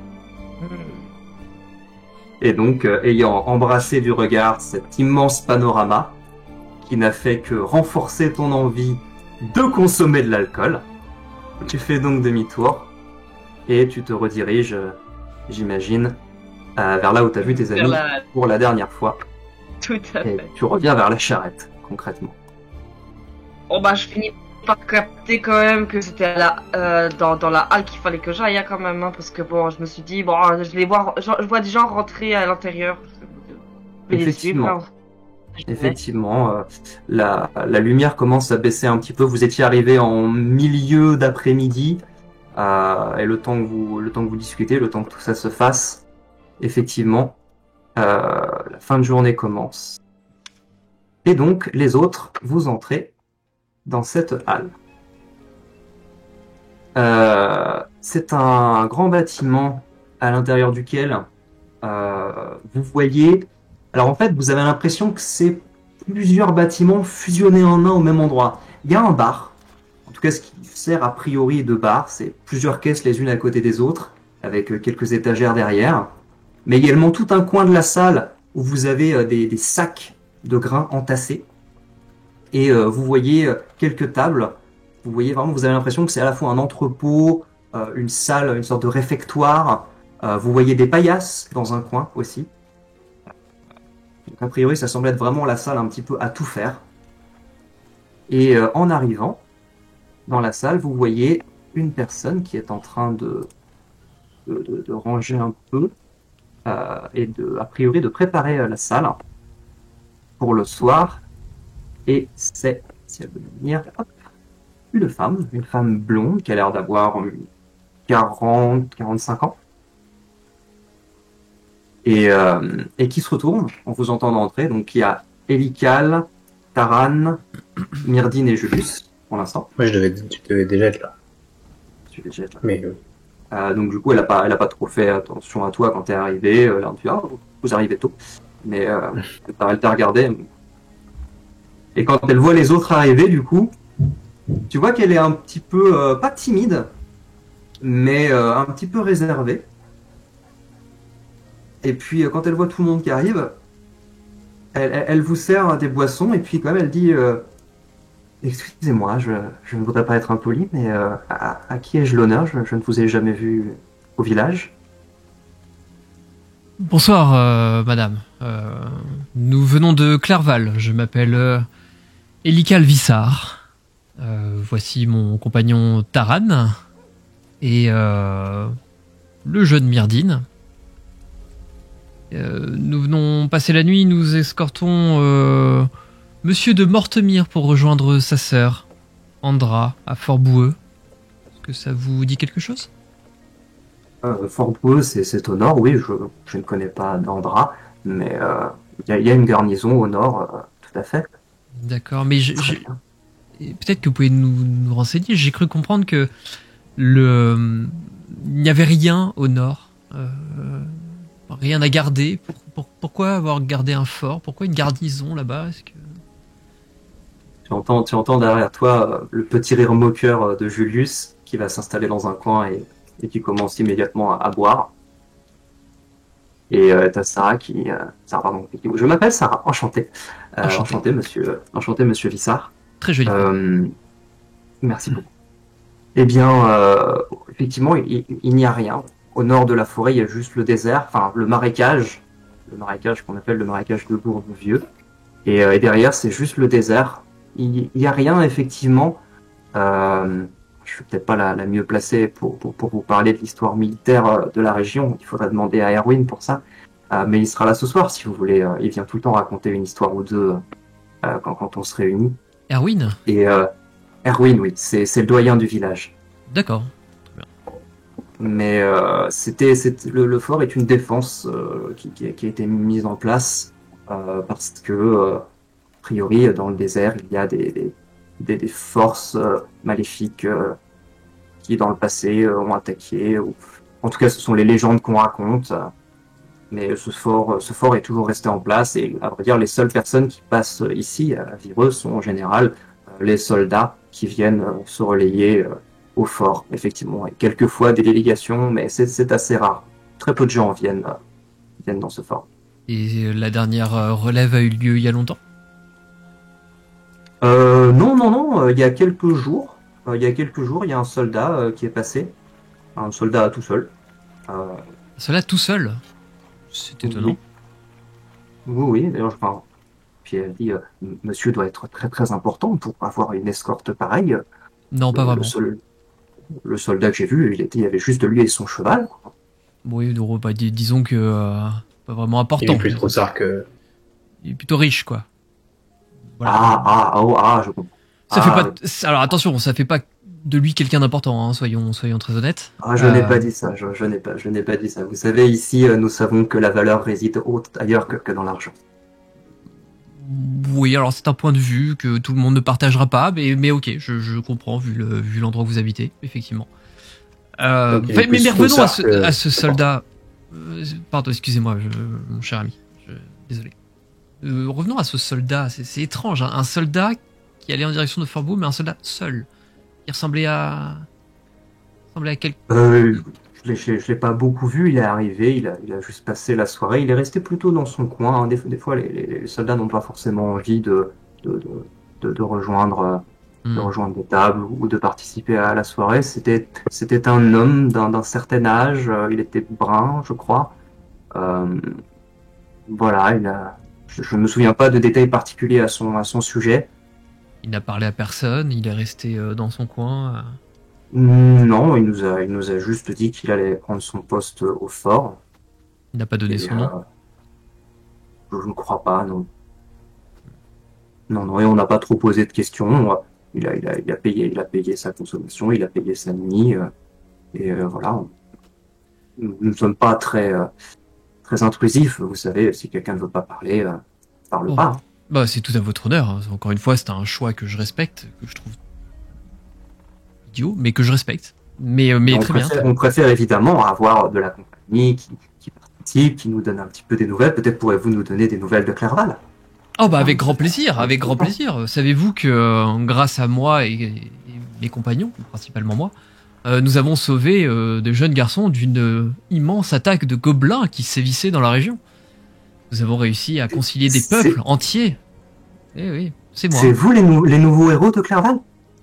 Et donc, ayant embrassé du regard cet immense panorama, qui n'a fait que renforcer ton envie de consommer de l'alcool, tu fais donc demi-tour, et tu te rediriges, j'imagine, vers là où tu as vu tes amis pour la dernière fois. Tout à Et fait. tu reviens vers la charrette, concrètement. Oh bah je finis pas capté quand même que c'était dans la halle qu'il fallait que j'aille hein, quand même, hein, parce que bon, je me suis dit, bon, je vois des gens rentrer à l'intérieur. Je vais les suivre, Effectivement. hein. Effectivement, la lumière commence à baisser un petit peu. Vous étiez arrivé en milieu d'après-midi, et le temps que vous discutez, le temps que tout ça se fasse, effectivement, la fin de journée commence. Et donc, les autres, vous entrez dans cette halle. C'est un grand bâtiment à l'intérieur duquel vous voyez... Alors en fait, vous avez l'impression que c'est plusieurs bâtiments fusionnés en un au même endroit. Il y a un bar, en tout cas ce qui sert a priori de bar, c'est plusieurs caisses les unes à côté des autres, avec quelques étagères derrière. Mais également tout un coin de la salle où vous avez des sacs de grains entassés. Et vous voyez quelques tables. Vous voyez vraiment, vous avez l'impression que c'est à la fois un entrepôt, une salle, une sorte de réfectoire. Vous voyez des paillasses dans un coin aussi. Donc, a priori, ça semble être vraiment la salle un petit peu à tout faire. Et en arrivant dans la salle, vous voyez une personne qui est en train de ranger un peu et a priori de préparer la salle pour le soir. Et c'est, si elle veut venir, hop, une femme blonde qui a l'air d'avoir 40, 45 ans. Et qui se retourne en vous entendant entrer. Donc il y a Elical, Taran, Myrdine et Julius pour l'instant. Moi, tu devais déjà être là. Tu les jettes là. Mais donc du coup, elle a pas trop fait attention à toi quand t'es arrivé. Elle a dit ah, vous arrivez tôt. Mais elle t'a regardé. Et quand elle voit les autres arriver, du coup, tu vois qu'elle est un petit peu pas timide, mais un petit peu réservée. Et puis quand elle voit tout le monde qui arrive, elle vous sert des boissons et puis quand même elle dit excusez-moi, je ne voudrais pas être impoli, mais à qui ai-je l'honneur? Je ne vous ai jamais vu au village. Bonsoir, madame. Nous venons de Clerval. Je m'appelle Elical Vissard. Voici mon compagnon Taran et le jeune Myrdine. Nous venons passer la nuit, nous escortons Monsieur de Mortemire pour rejoindre sa sœur, Andra, à Fort-Boueux. Est-ce que ça vous dit quelque chose? Fort-Boueux, c'est au nord, oui, je ne connais pas d'Andra, mais il y a une garnison au nord, tout à fait. D'accord, mais Très bien. peut-être que vous pouvez nous renseigner. J'ai cru comprendre que il n'y avait rien au nord. Rien à garder. Pourquoi avoir gardé un fort? Pourquoi une garnison là-bas? Est-ce que... Tu entends derrière toi le petit rire moqueur de Julius qui va s'installer dans un coin et qui commence immédiatement à boire. Et t'as Sarah Sarah, pardon. Je m'appelle Sarah, enchanté. Enchanté, monsieur Vissard. Très joli. Merci beaucoup. Eh bien, effectivement, il n'y a rien. Au nord de la forêt, il y a juste le désert, enfin le marécage qu'on appelle le marécage de Bourg-Vieux. Et derrière, c'est juste le désert. Il y a rien, effectivement. Je suis peut-être pas la mieux placée pour vous parler de l'histoire militaire de la région. Il faudrait demander à Erwin pour ça. Mais il sera là ce soir, si vous voulez. Il vient tout le temps raconter une histoire ou deux quand on se réunit. Erwin? Et Erwin, oui, c'est le doyen du village. D'accord. Mais le fort est une défense qui a été mise en place parce que, a priori, dans le désert, il y a des forces maléfiques qui, dans le passé, ont attaqué. En tout cas, ce sont les légendes qu'on raconte. Mais ce fort est toujours resté en place. Et à vrai dire, les seules personnes qui passent ici, à Vireux, sont en général les soldats qui viennent se relayer au fort, effectivement. Et quelquefois des délégations, mais c'est assez rare. Très peu de gens viennent dans ce fort. Et la dernière relève a eu lieu il y a longtemps? Non, il y a quelques jours. Il y a un soldat qui est passé. Un soldat tout seul. Cela tout seul? C'est étonnant. Oui, d'ailleurs, puis elle dit Monsieur doit être très très important pour avoir une escorte pareille. Non, pas vraiment. Le soldat que j'ai vu, il y avait juste lui et son cheval. Oui, donc, bah, disons que pas vraiment Il important. est plus trop tard que. Il est plutôt riche, quoi. Voilà. Je comprends. Ça fait pas. Alors attention, ça fait pas de lui quelqu'un d'important, hein, soyons très honnêtes. Je n'ai pas dit ça. Je n'ai pas dit ça. Vous savez, ici, nous savons que la valeur réside ailleurs que dans l'argent. Oui, alors c'est un point de vue que tout le monde ne partagera pas, mais ok, je comprends vu l'endroit où vous habitez, effectivement. Okay, mais revenons à ce soldat. Pardon, excusez-moi, mon cher ami. Désolé. Revenons à ce soldat. C'est étrange, hein, un soldat qui allait en direction de Fort Boom, mais un soldat seul, qui ressemblait à quel. Je l'ai pas beaucoup vu, il est arrivé, il a juste passé la soirée, il est resté plutôt dans son coin. Hein. Des fois, les soldats n'ont pas forcément envie de rejoindre des tables ou de participer à la soirée. C'était un homme d'un certain âge, il était brun, je crois. Voilà, je me souviens pas de détails particuliers à son sujet. Il n'a parlé à personne, il est resté dans son coin. Non, il nous a juste dit qu'il allait prendre son poste au fort. Il n'a pas donné son nom. Je ne crois pas, non. Non, et on n'a pas trop posé de questions. Il a payé sa consommation, il a payé sa nuit, et voilà. Nous ne sommes pas très intrusifs. Vous savez, si quelqu'un ne veut pas parler, parle pas. Bah, c'est tout à votre honneur. Hein. Encore une fois, c'est un choix que je respecte, que je trouve idiot, mais que je respecte. Mais très bien. On préfère évidemment avoir de la compagnie qui participe, qui nous donne un petit peu des nouvelles. Peut-être pourrez-vous nous donner des nouvelles de Clerval. Oh bah avec grand plaisir, avec grand plaisir. Savez-vous que grâce à moi et mes compagnons, principalement moi, nous avons sauvé des jeunes garçons d'une immense attaque de gobelins qui sévissaient dans la région. Nous avons réussi à concilier des peuples entiers. Eh oui, c'est moi. C'est vous les nouveaux héros de Clerval?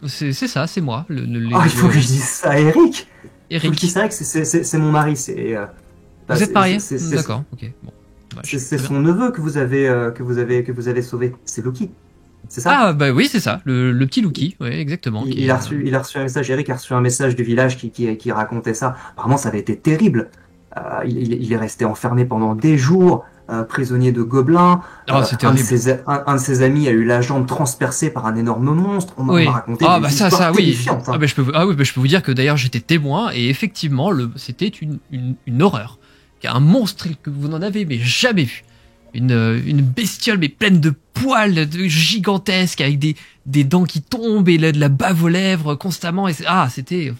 C'est ça, c'est moi. Il faut que je dise ça à Eric. Eric. C'est vrai que c'est mon mari. Vous êtes marié? D'accord, ok. Bon. C'est son neveu que vous avez sauvé. C'est Loki. C'est ça? Ah bah oui, c'est ça. Le petit Loki, oui, exactement. Il a reçu un message. Eric a reçu un message du village qui racontait ça. Apparemment, ça avait été terrible. Il est resté enfermé pendant des jours. Prisonnier de gobelins. Oh, c'est terrible. Un de ses amis a eu la jambe transpercée par un énorme monstre. On m'a raconté des histoires terrifiantes. Oui. Je peux vous dire que d'ailleurs j'étais témoin et effectivement c'était une horreur. Un monstre que vous n'en avez mais jamais vu. Une bestiole mais pleine de poils gigantesques avec des dents qui tombent et de la bave aux lèvres constamment. C'était...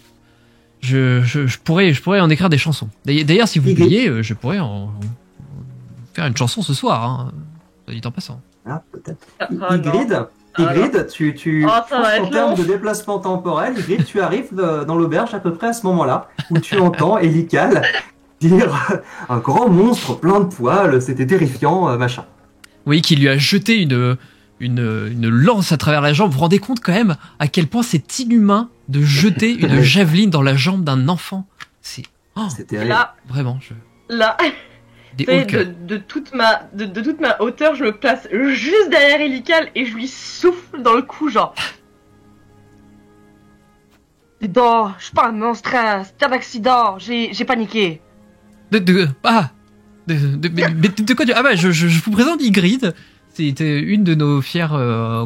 Je pourrais en écrire des chansons. D'ailleurs, si vous vouliez, je pourrais en faire une chanson ce soir, hein. Ça dit en passant. Ah, peut-être. Ygritte, tu en termes de déplacement temporel, Ygritte, tu arrives dans l'auberge à peu près à ce moment-là, où tu entends Elical dire un grand monstre plein de poils, c'était terrifiant, machin. Oui, qui lui a jeté une lance à travers la jambe. Vous vous rendez compte quand même à quel point c'est inhumain de jeter une javeline dans la jambe d'un enfant. C'est terrible. Là, vraiment. De toute ma hauteur, je me place juste derrière Elical et je lui souffle dans le cou, genre. Je suis pas un monstre, c'est un accident, j'ai paniqué. Mais de quoi tu... Ah bah, je vous présente Ygritte. C'était une de nos fières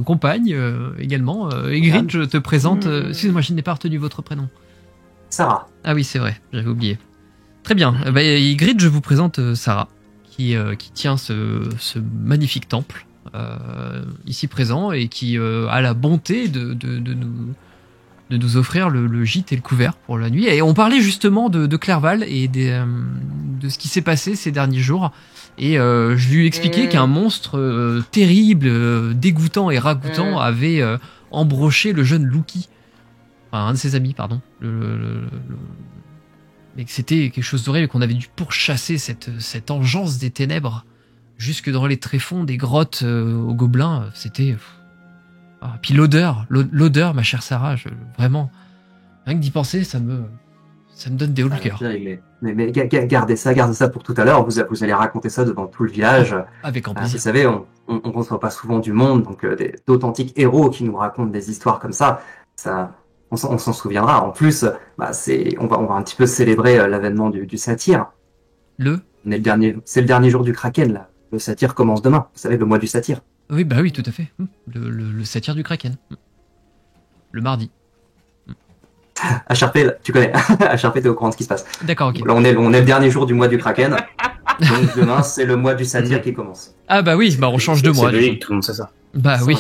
compagnes également. Ygritte, je te présente... Excusez-moi, je n'ai pas retenu votre prénom. Sarah. Ah oui, c'est vrai, j'avais oublié. Très bien. Ygritte, je vous présente Sarah, qui tient ce magnifique temple ici présent et qui a la bonté de nous offrir le gîte et le couvert pour la nuit. Et on parlait justement de Clerval et de ce qui s'est passé ces derniers jours. Et je lui ai expliqué qu'un monstre terrible, dégoûtant et ragoûtant avait embroché le jeune Loki. Enfin, un de ses amis, pardon. Mais que c'était quelque chose d'horrible et qu'on avait dû pourchasser cette engeance des ténèbres jusque dans les tréfonds des grottes aux gobelins. C'était... Puis l'odeur, ma chère Sarah, vraiment, rien que d'y penser, ça Ça me donne des hauts le cœur. Mais gardez ça pour tout à l'heure. Vous allez raconter ça devant tout le village. Avec grand Vous plaisir. savez, on reçoit pas souvent du monde, donc d'authentiques héros qui nous racontent des histoires comme ça, on s'en souviendra. En plus, on va un petit peu célébrer l'avènement du satyre. C'est le dernier jour du Kraken, là. Le satyre commence demain. Vous savez, le mois du satyre. Oui, bah oui, tout à fait. Le satyre du Kraken. Le mardi. À Charpé, tu connais. À Charpé, t'es au courant de ce qui se passe. D'accord, ok. Là, on est le dernier jour du mois du Kraken. Donc demain, c'est le mois du satyre qui commence. Ah bah oui, on change de mois. C'est logique, tout le monde sait ça. Bah oui.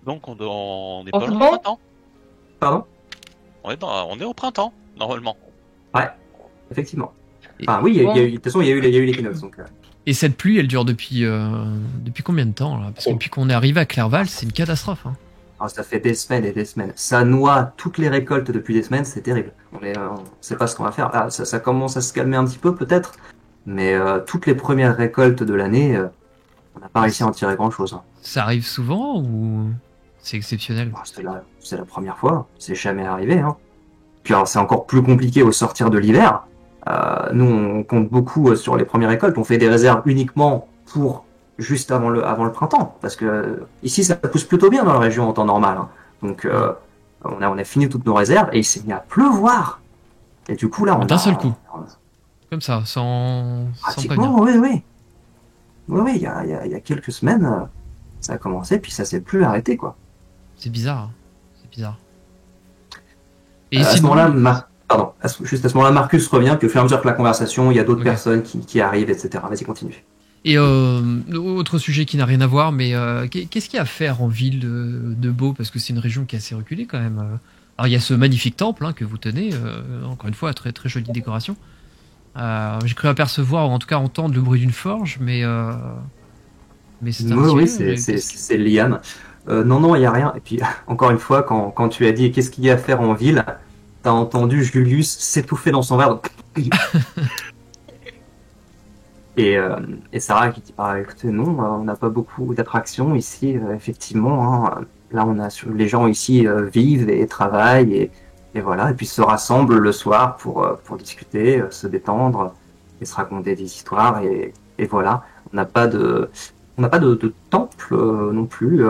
Donc on est pas c'est loin du bon printemps. Pardon? On est au printemps, normalement. Ouais, effectivement. Enfin, oui, de toute façon, il y a eu l'équinoxe. Donc, Et cette pluie, elle dure depuis combien de temps là? Parce que depuis qu'on est arrivé à Clerval, c'est une catastrophe. Hein. Alors, ça fait des semaines et des semaines. Ça noie toutes les récoltes depuis des semaines, c'est terrible. On sait pas ce qu'on va faire. Ah, ça commence à se calmer un petit peu peut-être, mais toutes les premières récoltes de l'année, on n'a pas réussi à en tirer grand-chose. Hein. Ça arrive souvent ou c'est exceptionnel? C'est la première fois, c'est jamais arrivé. Hein. Puis alors c'est encore plus compliqué au sortir de l'hiver. Nous on compte beaucoup sur les premières récoltes, on fait des réserves uniquement pour juste avant le printemps, parce que ici ça pousse plutôt bien dans la région en temps normal. Hein. Donc on a fini toutes nos réserves et il s'est mis à pleuvoir. Et du coup là d'un seul coup. Comme ça, sans pratiquement, oui. Oui, il y a quelques semaines, ça a commencé, puis ça s'est plus arrêté, quoi. C'est bizarre. Et à ce sinon... moment-là, juste à ce moment-là, Marcus revient, puis au fur et à mesure que la conversation, il y a d'autres personnes qui arrivent, etc. Vas-y, continue. Et autre sujet qui n'a rien à voir, mais qu'est-ce qu'il y a à faire en ville de Beau? Parce que c'est une région qui est assez reculée quand même. Alors il y a ce magnifique temple que vous tenez, encore une fois, très très jolie décoration. J'ai cru apercevoir, ou en tout cas entendre le bruit d'une forge, mais c'est un Oui, c'est Liam. Non, il n'y a rien. Et puis, encore une fois, quand tu as dit qu'est-ce qu'il y a à faire en ville, t'as entendu Julius s'étouffer dans son verre. Et Sarah qui dit écoutez, non, on n'a pas beaucoup d'attractions ici, effectivement. Hein. Là, les gens ici vivent et travaillent et voilà, et puis se rassemblent le soir pour discuter, se détendre et se raconter des histoires et voilà. On n'a pas de temple non plus.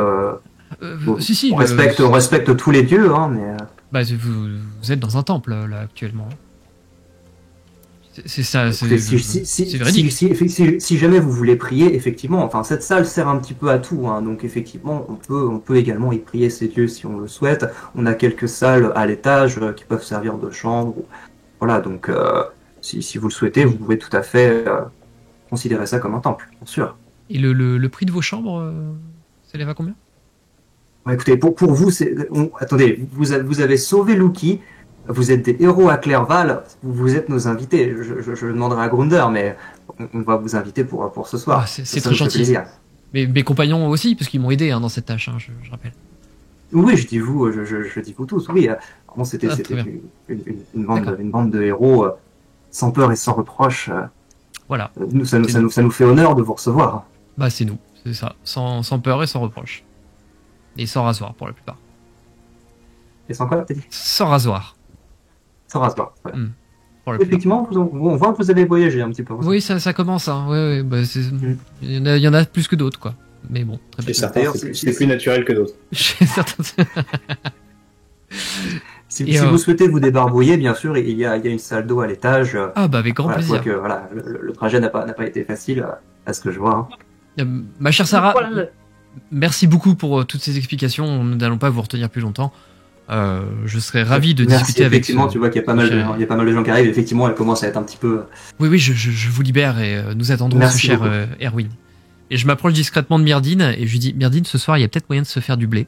Si, on respecte tous les dieux, hein, mais. Bah, vous êtes dans un temple là actuellement. C'est ça. C'est véridique. Si jamais vous voulez prier, effectivement, enfin cette salle sert un petit peu à tout, hein, donc effectivement, on peut également y prier ces dieux si on le souhaite. On a quelques salles à l'étage qui peuvent servir de chambre. Voilà, donc si vous le souhaitez, vous pouvez tout à fait considérer ça comme un temple, bien sûr. Et le prix de vos chambres s'élève à combien? Écoutez, pour vous, attendez, vous avez sauvé Luki. Vous êtes des héros à Clerval, vous êtes nos invités. Je demanderai à Grunder, mais on va vous inviter pour ce soir. C'est très gentil. Mais mes compagnons aussi, parce qu'ils m'ont aidé dans cette tâche, je rappelle. Oui, je dis vous, je dis vous tous. Oui, c'était une bande de héros sans peur et sans reproche. Voilà. Ça nous fait honneur de vous recevoir. Bah c'est nous, c'est ça, sans peur et sans reproche. Et sans rasoir pour la plupart. Et sans quoi, t'as dit? Sans rasoir. Sans rasoir, ouais. Effectivement, on voit que vous avez voyagé un petit peu. Oui, ça commence. Hein. Ouais, bah, il y en a plus que d'autres, quoi. Mais bon, très bien. Certains, c'est plus naturel que d'autres. Si vous souhaitez vous débarbouiller, bien sûr, il y a une salle d'eau à l'étage. Ah bah avec grand plaisir. Que, le trajet n'a pas été facile à ce que je vois. Hein. Ma chère Sarah, merci beaucoup pour toutes ces explications. Nous n'allons pas vous retenir plus longtemps. Je serais ravi de discuter avec. Effectivement, tu vois qu'il y a pas mal de gens qui arrivent. Effectivement, elle commence à être un petit peu. Oui, je vous libère et nous attendrons ce cher Erwin. Et je m'approche discrètement de Myrdine et je lui dis Myrdine, ce soir, il y a peut-être moyen de se faire du blé.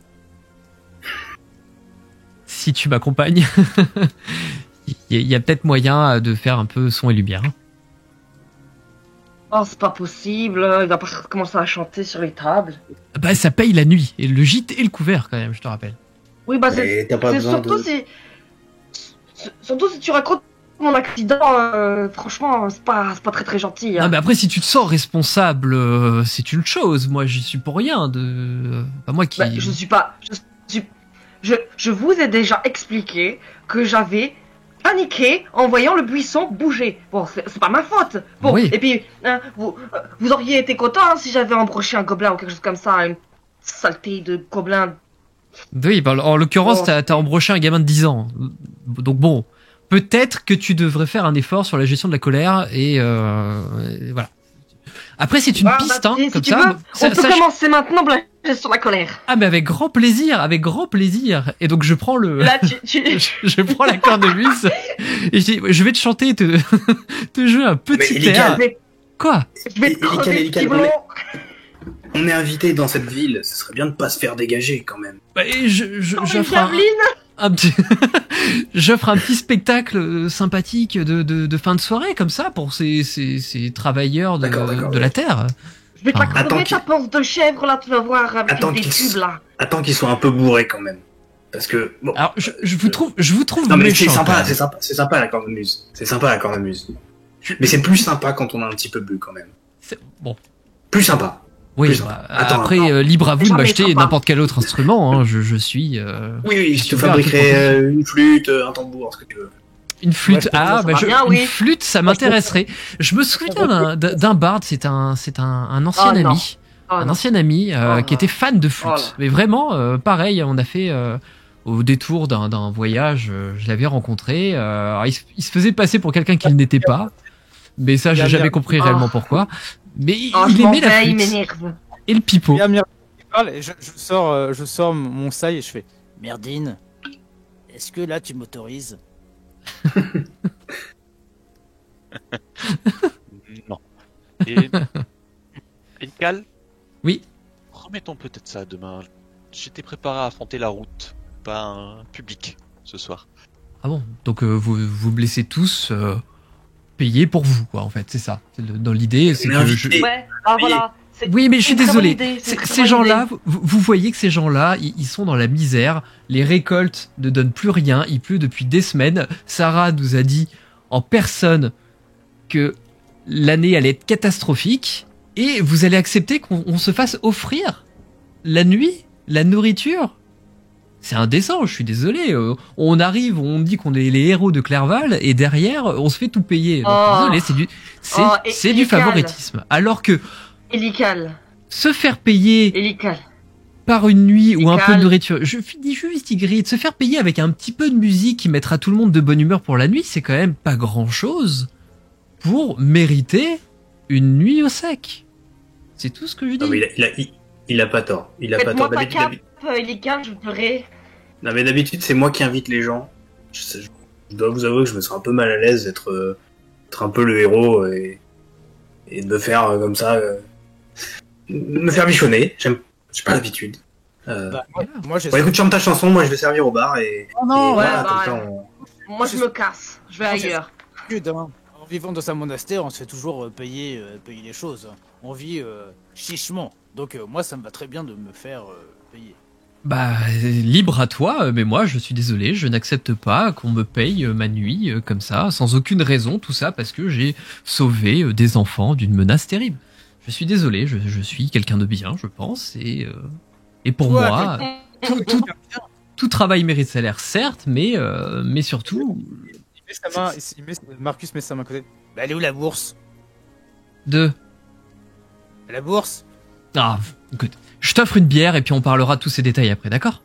Si tu m'accompagnes, il y a peut-être moyen de faire un peu son et lumière. Oh, c'est pas possible. Il va pas commencer à chanter sur les tables. Bah, ça paye la nuit et le gîte et le couvert quand même, je te rappelle. Oui, bah c'est surtout si tu racontes mon accident, franchement, c'est pas très très gentil. Hein. Non, mais après, si tu te sens responsable, c'est une chose. Moi, j'y suis pour rien. Pas moi qui. Bah, je suis pas. Je vous ai déjà expliqué que j'avais paniqué en voyant le buisson bouger. Bon, c'est pas ma faute. Bon, Oui. et puis, vous auriez été content si j'avais embroché un gobelin ou quelque chose comme ça, une saleté de gobelin. Oui, bah, en l'occurrence, Oh. t'as embroché un gamin de 10 ans. Donc bon, peut-être que tu devrais faire un effort sur la gestion de la colère et voilà. Après, c'est une piste, hein, si comme tu ça. veux, on peut commencer maintenant la gestion de la colère. Ah, mais avec grand plaisir, avec grand plaisir. Et donc, je prends le, Là, je prends la cornemuse et je dis, je vais te chanter, te jouer un petit Mais air. Quoi? Je vais te crever le petit blond. On est invité dans cette ville, ce serait bien de pas se faire dégager quand même. Bah, et Comme une j'offre javeline. un petit, j'offre un petit spectacle sympathique de fin de soirée, comme ça, pour ces travailleurs D'accord, de la terre. Je vais te la Ah. crever ta panse de chèvre, là, tu vas voir, avec Attends des qu'il tubes, là. Attends qu'ils soient un peu bourrés quand même. Parce que, bon. Alors, je vous trouve Non mais méchant, c'est quand sympa, même. c'est sympa la cornemuse. C'est sympa la cornemuse. Mais c'est plus sympa quand on a un petit peu bu quand même. Bon. Plus sympa. Oui, Plus bah, Attends, après, libre à vous de Jamais m'acheter sympa. n'importe quel autre instrument, hein. Je suis, Oui, je te Super, fabriquerai une flûte, un tambour, ce que tu veux. une flûte. Ouais, je peux Ah, dire, bah, ça va bien, oui. une flûte, ça m'intéresserait. Je me souviens d'un barde, c'est un ancien Oh, non. ami. Oh, Un non. ancien ami Oh, qui était fan de flûte. Oh là. Mais vraiment, pareil, on a fait au détour d'un voyage, je l'avais rencontré. Alors, il se faisait passer pour quelqu'un qu'il n'était pas. Mais ça, j'ai Bien, jamais bien. compris Oh. réellement pourquoi. Mais Oh, il je m'en aimait la vais, il flûte m'énerve. et le pipeau. Et Amir qui parle, et je sors mon saille et je fais. Merdine, est-ce que là tu m'autorises? Non. Et. Cal. Oui. Remettons peut-être ça demain. J'étais préparé à affronter la route, pas un public, ce soir. Ah bon, donc vous blessez tous, payez pour vous, quoi, en fait, c'est ça. Dans l'idée, c'est Mais que invité. Ouais, ah voilà. C'est Oui, mais je suis une très désolé. bonne idée, c'est une très Ces bonne gens-là, vous voyez que ces gens-là, ils sont dans la misère. Les récoltes ne donnent plus rien. Il pleut depuis des semaines. Sarah nous a dit en personne que l'année allait être catastrophique. Et vous allez accepter qu'on se fasse offrir la nuit, la nourriture. C'est indécent, je suis désolé. On arrive, on dit qu'on est les héros de Clerval, et derrière, on se fait tout payer. Donc, Oh. désolé, c'est du Elical. favoritisme. Alors que Elical. se faire payer Elical. par une nuit ou un peu de Calme. nourriture, je finis juste Ygritte, se faire payer avec un petit peu de musique qui mettra tout le monde de bonne humeur pour la nuit, c'est quand même pas grand-chose pour mériter une nuit au sec. C'est tout ce que je dis. Non mais il a pas tort. Il a pas Faites-moi tort. ta D'habitude, cape, Elical, je ferai. non mais d'habitude c'est moi qui invite les gens. Je dois vous avouer que je me sens un peu mal à l'aise d'être un peu le héros et de me faire comme ça, me faire bichonner. J'ai pas l'habitude. Bah, moi j'ai Bon, écoute, chante ta chanson, moi je vais servir au bar et. non, et ouais, voilà, bah, comme ça, Moi, je me casse. Je vais Non, c'est- ailleurs. l'habitude, hein. En vivant dans un monastère, on se fait toujours payer les choses. On vit chichement. Donc moi, ça me va très bien de me faire payer. Bah, libre à toi, mais moi, je suis désolé, je n'accepte pas qu'on me paye ma nuit comme ça, sans aucune raison, tout ça parce que j'ai sauvé des enfants d'une menace terrible. Je suis désolé, je suis quelqu'un de bien, je pense, et pour Ouais, moi, tout travail mérite salaire, certes, mais surtout Il met sa main, Marcus met sa main à côté. Bah, elle est où la bourse? de... La bourse? Ah, écoute, je t'offre une bière et puis on parlera de tous ces détails après, d'accord?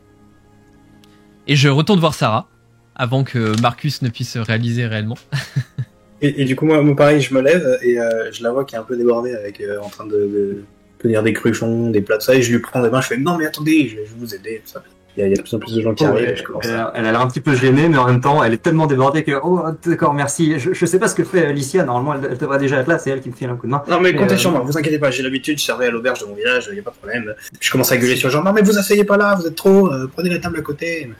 Et je retourne voir Sarah, avant que Marcus ne puisse réaliser réellement. Et du coup, moi, pareil, je me lève et je la vois qui est un peu débordée avec en train de tenir des cruchons, des plats de ça, et je lui prends des mains, je fais non mais attendez, je vais vous aider, tout ça. Il y a de plus en plus de gens qui arrivent, et je commence à... Elle a l'air un petit peu gênée, mais en même temps, elle est tellement débordée que, oh, d'accord, merci. Je sais pas ce que fait Alicia, normalement, elle devrait déjà être là, c'est elle qui me file un coup de main. Non mais comptez Mais, sur moi, vous inquiétez pas, j'ai l'habitude, je servais à l'auberge de mon village, y a pas de problème. Je commence à gueuler sur les gens, non mais vous asseyez pas là, vous êtes trop, prenez la table à côté.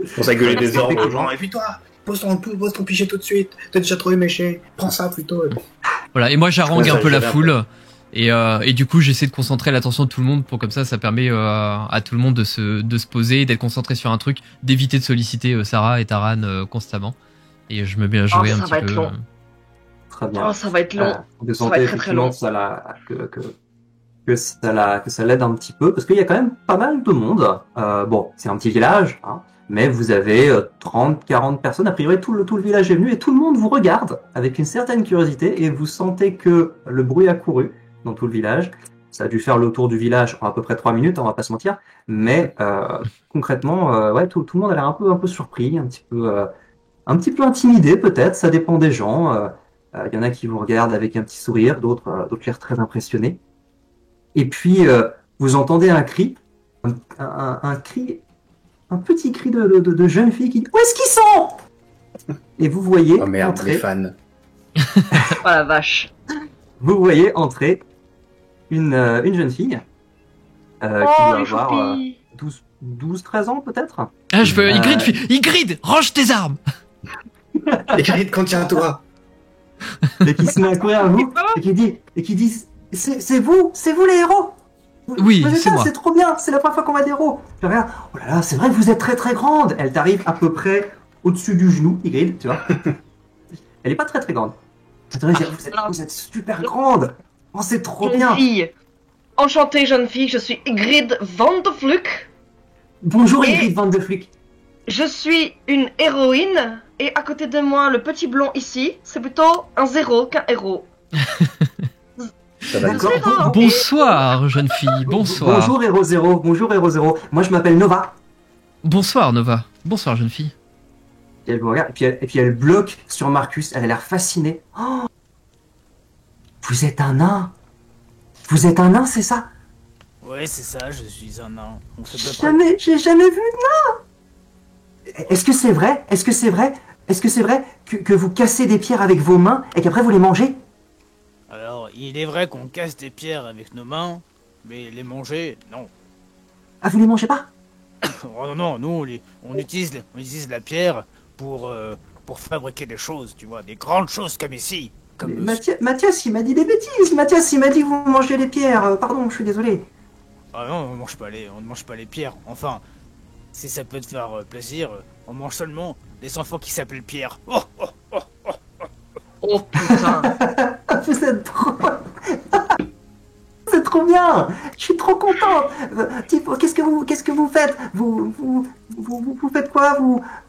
Je commence à gueuler des ordres aux gens, et puis toi, pose ton pichet tout de suite, t'es déjà trop éméché, prends ça plutôt. Voilà, et moi j'arrange Ouais, un ça, peu la j'avais un foule. Et du coup, j'essaie de concentrer l'attention de tout le monde pour comme ça permet à tout le monde de se poser, d'être concentré sur un truc, d'éviter de solliciter Sarah et Taran constamment. Et je me mets à jouer ça un va petit être peu. long. Très bien. Oh, ça va être long. De Ça va santé, être très, très long. effectivement, ça la, que que ça l'aide un petit peu, parce qu'il y a quand même pas mal de monde. Bon, c'est un petit village, hein, mais vous avez 30, 40 personnes. A priori, tout le village est venu et tout le monde vous regarde avec une certaine curiosité et vous sentez que le bruit a couru dans tout le village. Ça a dû faire le tour du village en à peu près 3 minutes, on va pas se mentir. Mais concrètement, ouais, tout le monde a l'air un peu surpris, un petit peu intimidé peut-être. Ça dépend des gens. Il y en a qui vous regardent avec un petit sourire, d'autres l'air très impressionnés. Et puis vous entendez un cri, un cri, un petit cri de jeune fille qui dit où est-ce qu'ils sont? Et vous voyez Oh merde, les entrer, fans. Oh la vache. vous voyez entrer une jeune fille qui Oh, doit les avoir choupis. 12-13 ans peut-être. Ah, je veux Ygritte, range tes armes. Ygritte, contiens-toi. Et qui se met à courir à vous et qui dit c'est vous les héros. Oui, Vous êtes c'est là, moi. c'est trop bien, c'est la première fois qu'on va des héros. Je regarde, oh là là, c'est vrai que vous êtes très très grande. Elle t'arrive à peu près au-dessus du genou, Ygritte, tu vois. Elle est pas très très grande. Vous êtes super grande. Oh, c'est trop Jeune bien. fille. Enchantée, jeune fille, je suis Ygritte van de Vluk. Bonjour Et- Ygritte van de Vluk. Je suis une héroïne. Et à côté de moi, le petit blond ici, c'est plutôt un zéro qu'un héros. Ça va D'accord. Zéro. Bonsoir, jeune fille, bonsoir. Bonjour Héros Zéro, bonjour Héros Zéro. Moi je m'appelle Nova. Bonsoir, Nova. Bonsoir, jeune fille. Et elle vous regarde, et puis elle bloque sur Marcus, elle a l'air fascinée. Oh, vous êtes un nain. Vous être un nain, c'est ça? Ouais, c'est ça, je suis un nain. On fait à peu près. J'ai jamais vu de nain. Est-ce que c'est vrai? Est-ce que c'est vrai? Est-ce que c'est vrai que vous cassez des pierres avec vos mains et qu'après vous les mangez? Alors, il est vrai qu'on casse des pierres avec nos mains, mais les manger, non. Ah, vous les mangez pas? Oh non, non, nous, on utilise la pierre pour fabriquer des choses, tu vois, des grandes choses comme ici. Comme Mathias, il m'a dit des bêtises. Mathias, il m'a dit que vous mangez les pierres. Pardon, je suis désolé. Ah non, on ne mange pas les pierres. Enfin, si ça peut te faire plaisir, on mange seulement les enfants qui s'appellent Pierre. Oh, oh, oh. Oh putain. Vous êtes trop... C'est trop bien. Je suis trop contente. Qu'est-ce que vous faites? Vous faites quoi?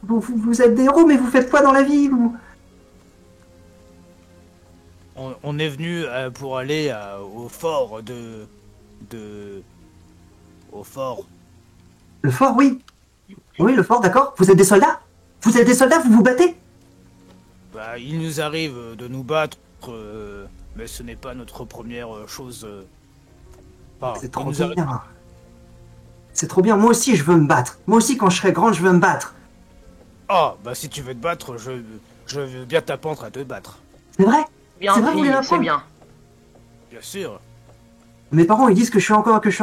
Vous êtes des héros, mais vous faites quoi dans la vie, vous? On est venu pour aller au fort au fort. Le fort, oui. Oui, le fort, d'accord. Vous êtes des soldats? Vous êtes des soldats, vous vous battez? Bah, il nous arrive de nous battre, mais ce n'est pas notre première chose. C'est trop bien. C'est trop bien. Moi aussi, je veux me battre. Moi aussi, quand je serai grande, je veux me battre. Ah, bah si tu veux te battre, je veux bien t'apprendre à te battre. C'est vrai? Bien C'est vrai, vous voulez fille, c'est l'apprendre? bien. Bien sûr. Mes parents, ils disent que je suis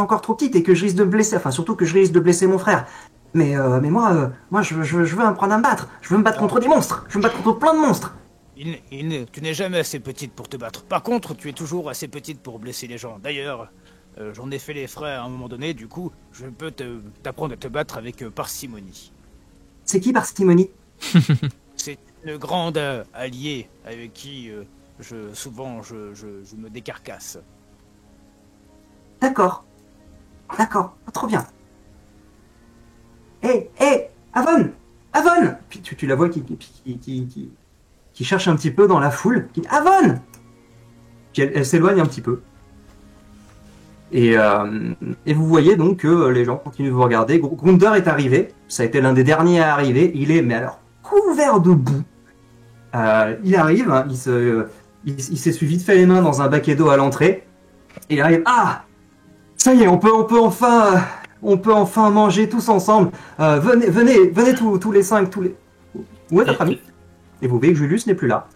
encore trop petite et que je risque de me blesser. Enfin, surtout que je risque de blesser mon frère. Mais moi, je veux apprendre à me battre. Je veux me battre contre des monstres. Je veux me battre contre plein de monstres. Tu n'es jamais assez petite pour te battre. Par contre, tu es toujours assez petite pour blesser les gens. D'ailleurs, j'en ai fait les frais à un moment donné, du coup, je peux t'apprendre à te battre avec parcimonie. C'est qui Parcimonie? C'est une grande alliée avec qui souvent je me décarcasse. D'accord. D'accord. Trop bien. Hé, Avon! Avon! Puis tu la vois qui cherche un petit peu dans la foule. Qui dit Avon! Puis elle s'éloigne un petit peu. Et vous voyez donc que les gens continuent de vous regarder. Grunder est arrivé. Ça a été l'un des derniers à arriver. Il est, mais alors, couvert de boue. Il arrive, hein, il s'essuie vite fait les mains dans un baquet d'eau à l'entrée. Et il arrive. Ah! Ça y est, on peut enfin manger tous ensemble. Venez tous les 5, Où est votre ami? Et vous voyez que Julius n'est plus là.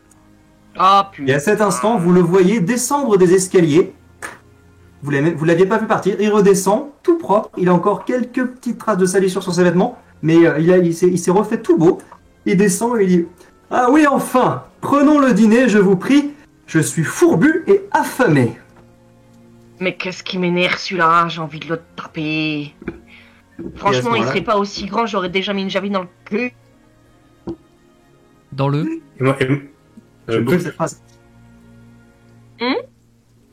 Ah Et à putain. cet instant, vous le voyez descendre des escaliers. Vous l'aviez pas vu partir. Il redescend, tout propre. Il a encore quelques petites traces de salissure sur ses vêtements. Mais il s'est refait tout beau. Il descend et il dit ah oui, enfin! Prenons le dîner, je vous prie. Je suis fourbu et affamé. Mais qu'est-ce qui m'énerve celui-là, j'ai envie de le taper. Franchement, il moment-là- serait pas aussi grand, j'aurais déjà mis une javine dans le cul. Dans le... Et moi, Je bouffe. cette phrase.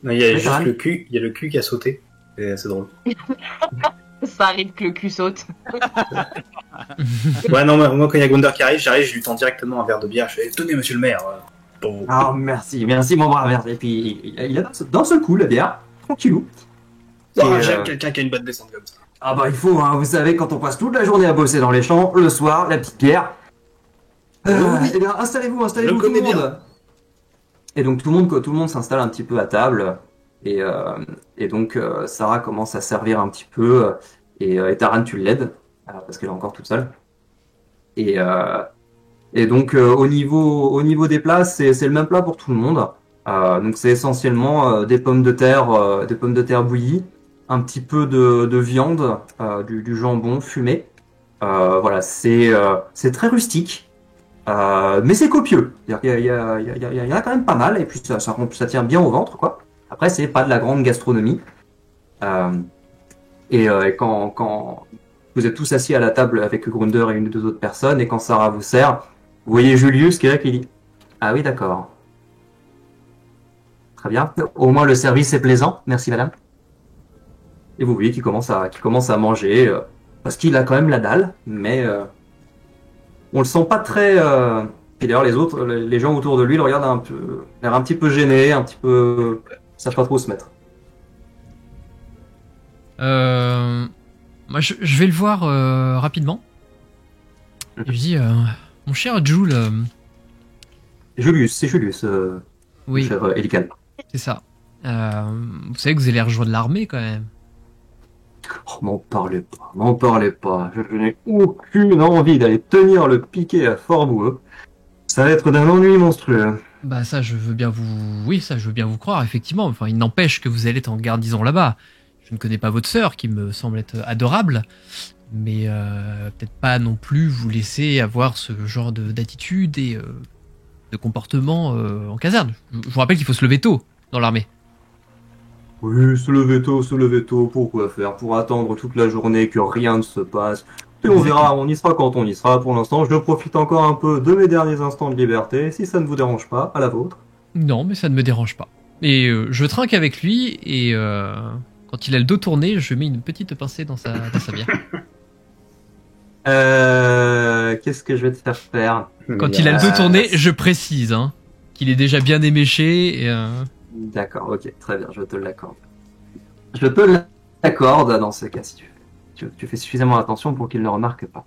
Non, il y a Oui, juste Taran. le cul, il y a le cul qui a sauté. C'est drôle. Ça arrive que le cul saute. Ouais, non, moi, quand il y a Gonder qui arrive, je lui tends directement un verre de bière. Je fais, tenez, monsieur le maire. Bon. Ah, merci mon brave, merci. Et puis, il a d'un seul coup la bière, tranquillou. Et, J'aime quelqu'un qui a une bonne descente comme ça. Ah bah il faut, hein, vous savez, quand on passe toute la journée à bosser dans les champs, le soir, la petite bière. Eh bien, installez-vous Je le tout connais le monde. Et donc tout le monde s'installe un petit peu à table. Et donc Sarah commence à servir un petit peu. Et Taran, tu l'aides, parce qu'elle est encore toute seule. Et donc au niveau des plats, c'est le même plat pour tout le monde. Donc c'est essentiellement des pommes de terre bouillies, un petit peu de viande, du jambon fumé. Voilà, c'est très rustique, mais c'est copieux. C'est-à-dire qu'il y en a quand même pas mal, et puis ça tient bien au ventre, quoi. Après, c'est pas de la grande gastronomie. Et quand vous êtes tous assis à la table avec Grunder et une ou deux autres personnes, et quand Sarah vous sert, vous voyez Julius qui est là qui dit « Ah oui, d'accord. Très bien. Au moins, le service est plaisant. Merci, madame. » Et vous voyez qu'il commence à manger, parce qu'il a quand même la dalle, mais on le sent pas très... Puis d'ailleurs, les gens autour de lui le regardent un peu, l'air un petit peu gêné, un petit peu... Ils savent pas trop se mettre. Moi, je vais le voir rapidement. Et je dis, mon cher Jules, C'est Julius, oui, cher Elical. c'est ça. Vous savez que vous allez rejoindre l'armée quand même. Oh, m'en parlez pas. Je n'ai aucune envie d'aller tenir le piquet à Fort-Boueux. Ça va être d'un ennui monstrueux. Bah ça, je veux bien vous croire, effectivement. Enfin, il n'empêche que vous allez être en garnison là-bas. Je ne connais pas votre sœur, qui me semble être adorable, mais peut-être pas non plus vous laisser avoir ce genre d'attitude et de comportement en caserne. Je vous rappelle qu'il faut se lever tôt dans l'armée. Oui, se lever tôt, pourquoi faire? Pour attendre toute la journée que rien ne se passe. Et on verra, on y sera quand on y sera. Pour l'instant, je profite encore un peu de mes derniers instants de liberté. Si ça ne vous dérange pas, à la vôtre. Non, mais ça ne me dérange pas. Et je trinque avec lui, et quand il a le dos tourné, je mets une petite pincée dans sa bière. Qu'est-ce que je vais te faire faire? Quand il a le dos tourné, je précise qu'il est déjà bien éméché. Et, D'accord, ok, très bien, je te l'accorde. Je te l'accorde dans ce cas si tu fais suffisamment attention pour qu'il ne le remarque pas.